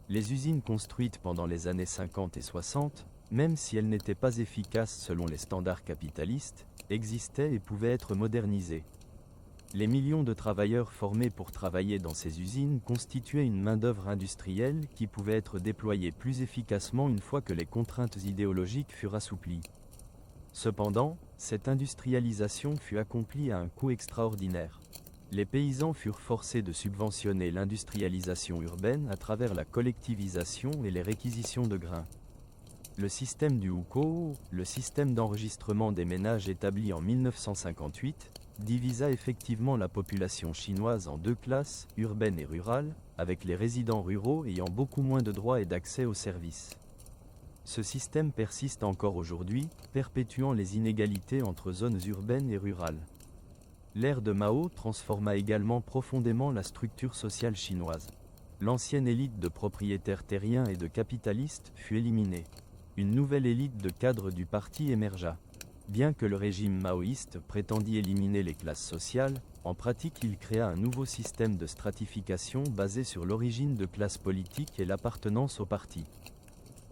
Les usines construites pendant les années 50 et 60, même si elles n'étaient pas efficaces selon les standards capitalistes, existaient et pouvaient être modernisées. Les millions de travailleurs formés pour travailler dans ces usines constituaient une main-d'œuvre industrielle qui pouvait être déployée plus efficacement une fois que les contraintes idéologiques furent assouplies. Cependant, cette industrialisation fut accomplie à un coût extraordinaire. Les paysans furent forcés de subventionner l'industrialisation urbaine à travers la collectivisation et les réquisitions de grains. Le système du hukou, le système d'enregistrement des ménages établi en 1958, divisa effectivement la population chinoise en deux classes, urbaine et rurale, avec les résidents ruraux ayant beaucoup moins de droits et d'accès aux services. Ce système persiste encore aujourd'hui, perpétuant les inégalités entre zones urbaines et rurales. L'ère de Mao transforma également profondément la structure sociale chinoise. L'ancienne élite de propriétaires terriens et de capitalistes fut éliminée. Une nouvelle élite de cadres du parti émergea. Bien que le régime maoïste prétendit éliminer les classes sociales, en pratique il créa un nouveau système de stratification basé sur l'origine de classes politiques et l'appartenance au parti.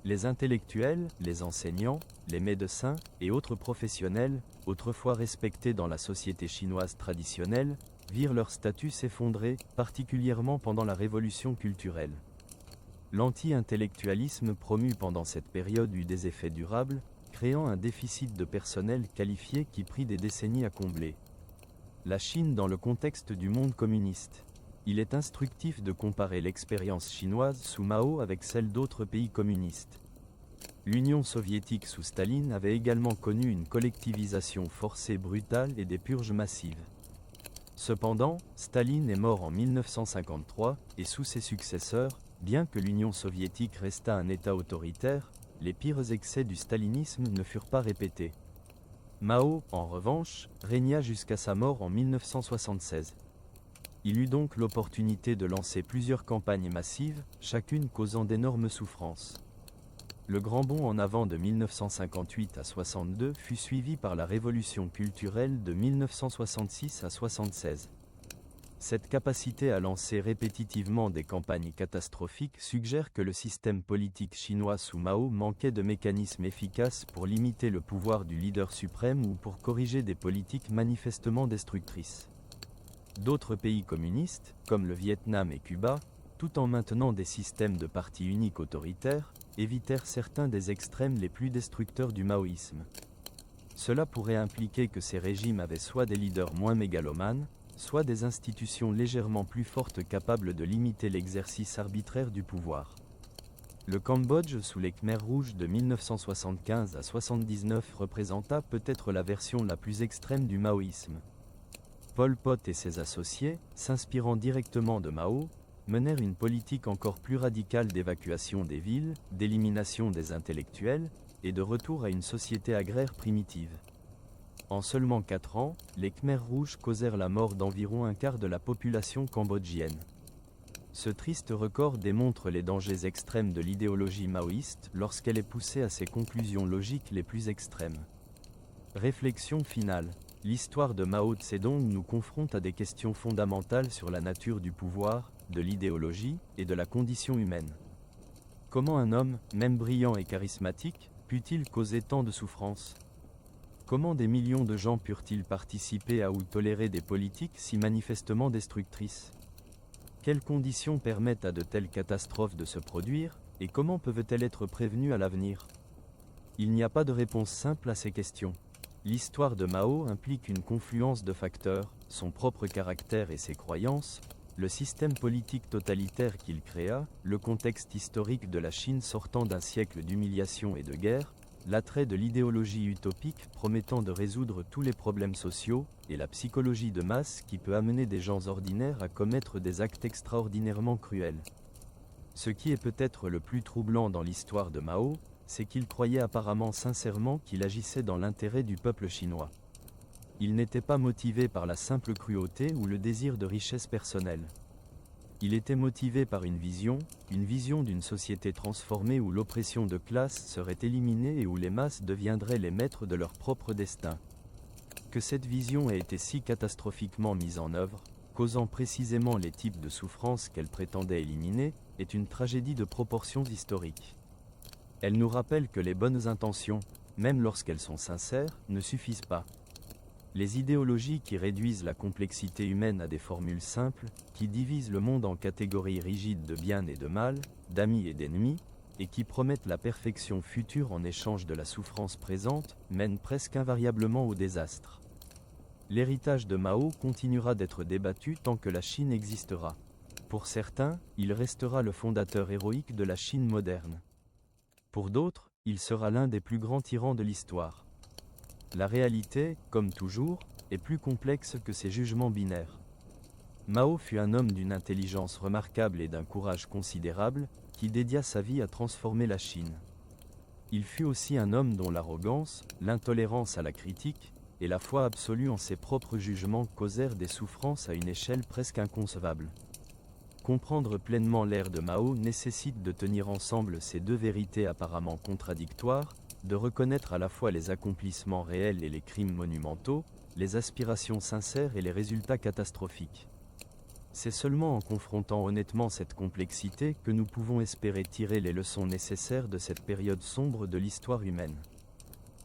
Les intellectuels, les enseignants, les médecins et autres professionnels, autrefois respectés dans la société chinoise traditionnelle, virent leur statut s'effondrer, particulièrement pendant la révolution culturelle. L'anti-intellectualisme promu pendant cette période eut des effets durables, créant un déficit de personnel qualifié qui prit des décennies à combler. La Chine dans le contexte du monde communiste. Il est instructif de comparer l'expérience chinoise sous Mao avec celle d'autres pays communistes. L'Union soviétique sous Staline avait également connu une collectivisation forcée brutale et des purges massives. Cependant, Staline est mort en 1953, et sous ses successeurs, bien que l'Union soviétique resta un État autoritaire, les pires excès du stalinisme ne furent pas répétés. Mao, en revanche, régna jusqu'à sa mort en 1976. Il eut donc l'opportunité de lancer plusieurs campagnes massives, chacune causant d'énormes souffrances. Le grand bond en avant de 1958 à 62 fut suivi par la révolution culturelle de 1966 à 76. Cette capacité à lancer répétitivement des campagnes catastrophiques suggère que le système politique chinois sous Mao manquait de mécanismes efficaces pour limiter le pouvoir du leader suprême ou pour corriger des politiques manifestement destructrices. D'autres pays communistes, comme le Vietnam et Cuba, tout en maintenant des systèmes de partis uniques autoritaires, évitèrent certains des extrêmes les plus destructeurs du maoïsme. Cela pourrait impliquer que ces régimes avaient soit des leaders moins mégalomanes, soit des institutions légèrement plus fortes capables de limiter l'exercice arbitraire du pouvoir. Le Cambodge sous les Khmers rouges de 1975 à 1979 représenta peut-être la version la plus extrême du maoïsme. Pol Pot et ses associés, s'inspirant directement de Mao, menèrent une politique encore plus radicale d'évacuation des villes, d'élimination des intellectuels, et de retour à une société agraire primitive. En seulement 4 ans, les Khmers rouges causèrent la mort d'environ un quart de la population cambodgienne. Ce triste record démontre les dangers extrêmes de l'idéologie maoïste lorsqu'elle est poussée à ses conclusions logiques les plus extrêmes. Réflexion finale. L'histoire de Mao Tse-tung nous confronte à des questions fondamentales sur la nature du pouvoir, de l'idéologie et de la condition humaine. Comment un homme, même brillant et charismatique, put-il causer tant de souffrances ? Comment des millions de gens purent-ils participer à ou tolérer des politiques si manifestement destructrices ? Quelles conditions permettent à de telles catastrophes de se produire, et comment peuvent-elles être prévenues à l'avenir ? Il n'y a pas de réponse simple à ces questions. L'histoire de Mao implique une confluence de facteurs, son propre caractère et ses croyances, le système politique totalitaire qu'il créa, le contexte historique de la Chine sortant d'un siècle d'humiliation et de guerre, l'attrait de l'idéologie utopique promettant de résoudre tous les problèmes sociaux, et la psychologie de masse qui peut amener des gens ordinaires à commettre des actes extraordinairement cruels. Ce qui est peut-être le plus troublant dans l'histoire de Mao, c'est qu'il croyait apparemment sincèrement qu'il agissait dans l'intérêt du peuple chinois. Il n'était pas motivé par la simple cruauté ou le désir de richesse personnelle. Il était motivé par une vision d'une société transformée où l'oppression de classe serait éliminée et où les masses deviendraient les maîtres de leur propre destin. Que cette vision ait été si catastrophiquement mise en œuvre, causant précisément les types de souffrances qu'elle prétendait éliminer, est une tragédie de proportions historiques. Elle nous rappelle que les bonnes intentions, même lorsqu'elles sont sincères, ne suffisent pas. Les idéologies qui réduisent la complexité humaine à des formules simples, qui divisent le monde en catégories rigides de bien et de mal, d'amis et d'ennemis, et qui promettent la perfection future en échange de la souffrance présente, mènent presque invariablement au désastre. L'héritage de Mao continuera d'être débattu tant que la Chine existera. Pour certains, il restera le fondateur héroïque de la Chine moderne. Pour d'autres, il sera l'un des plus grands tyrans de l'histoire. La réalité, comme toujours, est plus complexe que ces jugements binaires. Mao fut un homme d'une intelligence remarquable et d'un courage considérable, qui dédia sa vie à transformer la Chine. Il fut aussi un homme dont l'arrogance, l'intolérance à la critique, et la foi absolue en ses propres jugements causèrent des souffrances à une échelle presque inconcevable. Comprendre pleinement l'ère de Mao nécessite de tenir ensemble ces deux vérités apparemment contradictoires, de reconnaître à la fois les accomplissements réels et les crimes monumentaux, les aspirations sincères et les résultats catastrophiques. C'est seulement en confrontant honnêtement cette complexité que nous pouvons espérer tirer les leçons nécessaires de cette période sombre de l'histoire humaine.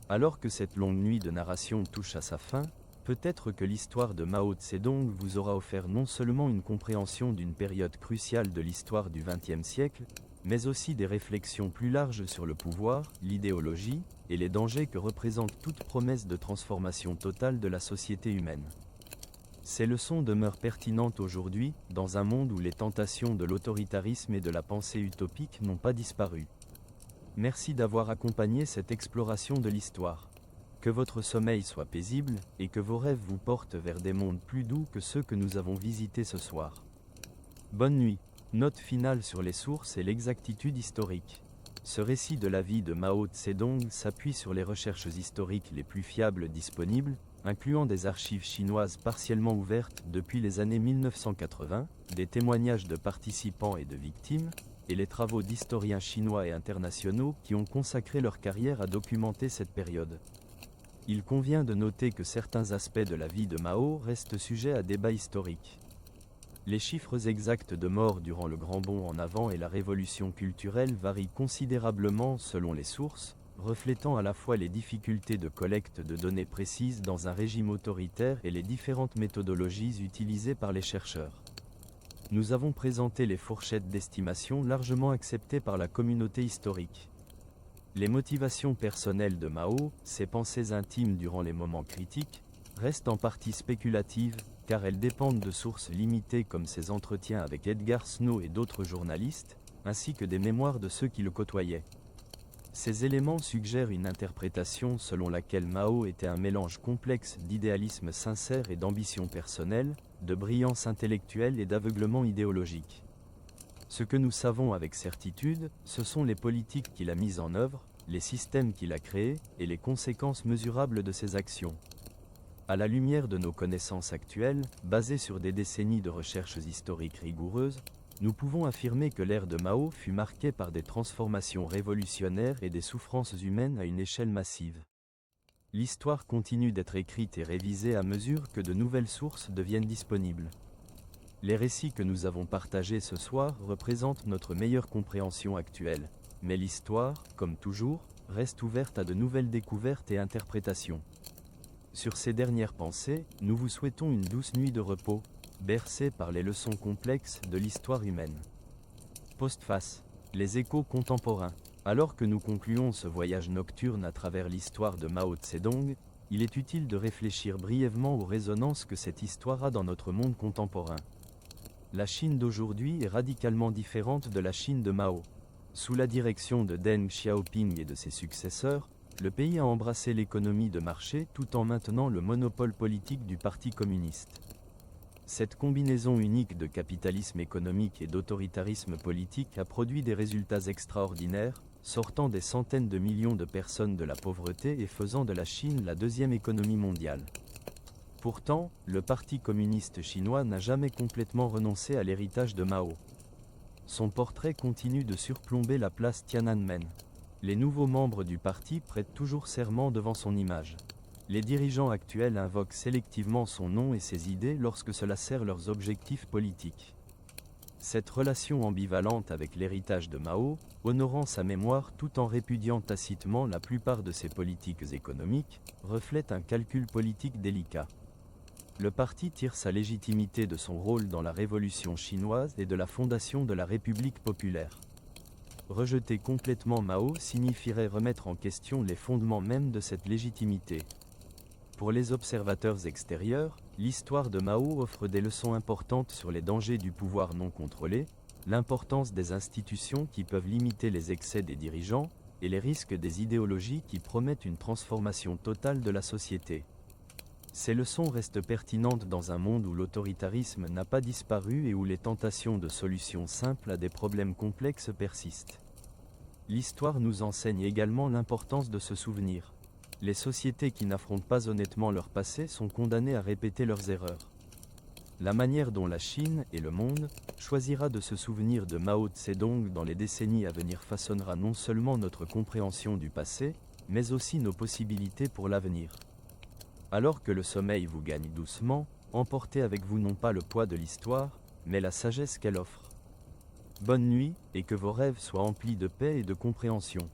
Alors que cette longue nuit de narration touche à sa fin, peut-être que l'histoire de Mao Tse-dong vous aura offert non seulement une compréhension d'une période cruciale de l'histoire du XXe siècle, mais aussi des réflexions plus larges sur le pouvoir, l'idéologie, et les dangers que représente toute promesse de transformation totale de la société humaine. Ces leçons demeurent pertinentes aujourd'hui, dans un monde où les tentations de l'autoritarisme et de la pensée utopique n'ont pas disparu. Merci d'avoir accompagné cette exploration de l'histoire. Que votre sommeil soit paisible, et que vos rêves vous portent vers des mondes plus doux que ceux que nous avons visités ce soir. Bonne nuit. Note finale sur les sources et l'exactitude historique. Ce récit de la vie de Mao Tse-dong s'appuie sur les recherches historiques les plus fiables disponibles, incluant des archives chinoises partiellement ouvertes depuis les années 1980, des témoignages de participants et de victimes, et les travaux d'historiens chinois et internationaux qui ont consacré leur carrière à documenter cette période. Il convient de noter que certains aspects de la vie de Mao restent sujets à débat historique. Les chiffres exacts de morts durant le Grand Bond en avant et la révolution culturelle varient considérablement selon les sources, reflétant à la fois les difficultés de collecte de données précises dans un régime autoritaire et les différentes méthodologies utilisées par les chercheurs. Nous avons présenté les fourchettes d'estimation largement acceptées par la communauté historique. Les motivations personnelles de Mao, ses pensées intimes durant les moments critiques, restent en partie spéculatives, car elles dépendent de sources limitées comme ses entretiens avec Edgar Snow et d'autres journalistes, ainsi que des mémoires de ceux qui le côtoyaient. Ces éléments suggèrent une interprétation selon laquelle Mao était un mélange complexe d'idéalisme sincère et d'ambition personnelle, de brillance intellectuelle et d'aveuglement idéologique. Ce que nous savons avec certitude, ce sont les politiques qu'il a mises en œuvre, les systèmes qu'il a créés, et les conséquences mesurables de ses actions. À la lumière de nos connaissances actuelles, basées sur des décennies de recherches historiques rigoureuses, nous pouvons affirmer que l'ère de Mao fut marquée par des transformations révolutionnaires et des souffrances humaines à une échelle massive. L'histoire continue d'être écrite et révisée à mesure que de nouvelles sources deviennent disponibles. Les récits que nous avons partagés ce soir représentent notre meilleure compréhension actuelle, mais l'histoire, comme toujours, reste ouverte à de nouvelles découvertes et interprétations. Sur ces dernières pensées, nous vous souhaitons une douce nuit de repos, bercée par les leçons complexes de l'histoire humaine. Postface. Les échos contemporains. Alors que nous concluons ce voyage nocturne à travers l'histoire de Mao Tse-dong, il est utile de réfléchir brièvement aux résonances que cette histoire a dans notre monde contemporain. La Chine d'aujourd'hui est radicalement différente de la Chine de Mao. Sous la direction de Deng Xiaoping et de ses successeurs, le pays a embrassé l'économie de marché tout en maintenant le monopole politique du Parti communiste. Cette combinaison unique de capitalisme économique et d'autoritarisme politique a produit des résultats extraordinaires, sortant des centaines de millions de personnes de la pauvreté et faisant de la Chine la deuxième économie mondiale. Pourtant, le Parti communiste chinois n'a jamais complètement renoncé à l'héritage de Mao. Son portrait continue de surplomber la place Tiananmen. Les nouveaux membres du parti prêtent toujours serment devant son image. Les dirigeants actuels invoquent sélectivement son nom et ses idées lorsque cela sert leurs objectifs politiques. Cette relation ambivalente avec l'héritage de Mao, honorant sa mémoire tout en répudiant tacitement la plupart de ses politiques économiques, reflète un calcul politique délicat. Le parti tire sa légitimité de son rôle dans la révolution chinoise et de la fondation de la République populaire. Rejeter complètement Mao signifierait remettre en question les fondements mêmes de cette légitimité. Pour les observateurs extérieurs, l'histoire de Mao offre des leçons importantes sur les dangers du pouvoir non contrôlé, l'importance des institutions qui peuvent limiter les excès des dirigeants, et les risques des idéologies qui promettent une transformation totale de la société. Ces leçons restent pertinentes dans un monde où l'autoritarisme n'a pas disparu et où les tentations de solutions simples à des problèmes complexes persistent. L'histoire nous enseigne également l'importance de se souvenir. Les sociétés qui n'affrontent pas honnêtement leur passé sont condamnées à répéter leurs erreurs. La manière dont la Chine et le monde choisira de se souvenir de Mao Tse-tung dans les décennies à venir façonnera non seulement notre compréhension du passé, mais aussi nos possibilités pour l'avenir. Alors que le sommeil vous gagne doucement, emportez avec vous non pas le poids de l'histoire, mais la sagesse qu'elle offre. Bonne nuit, et que vos rêves soient emplis de paix et de compréhension.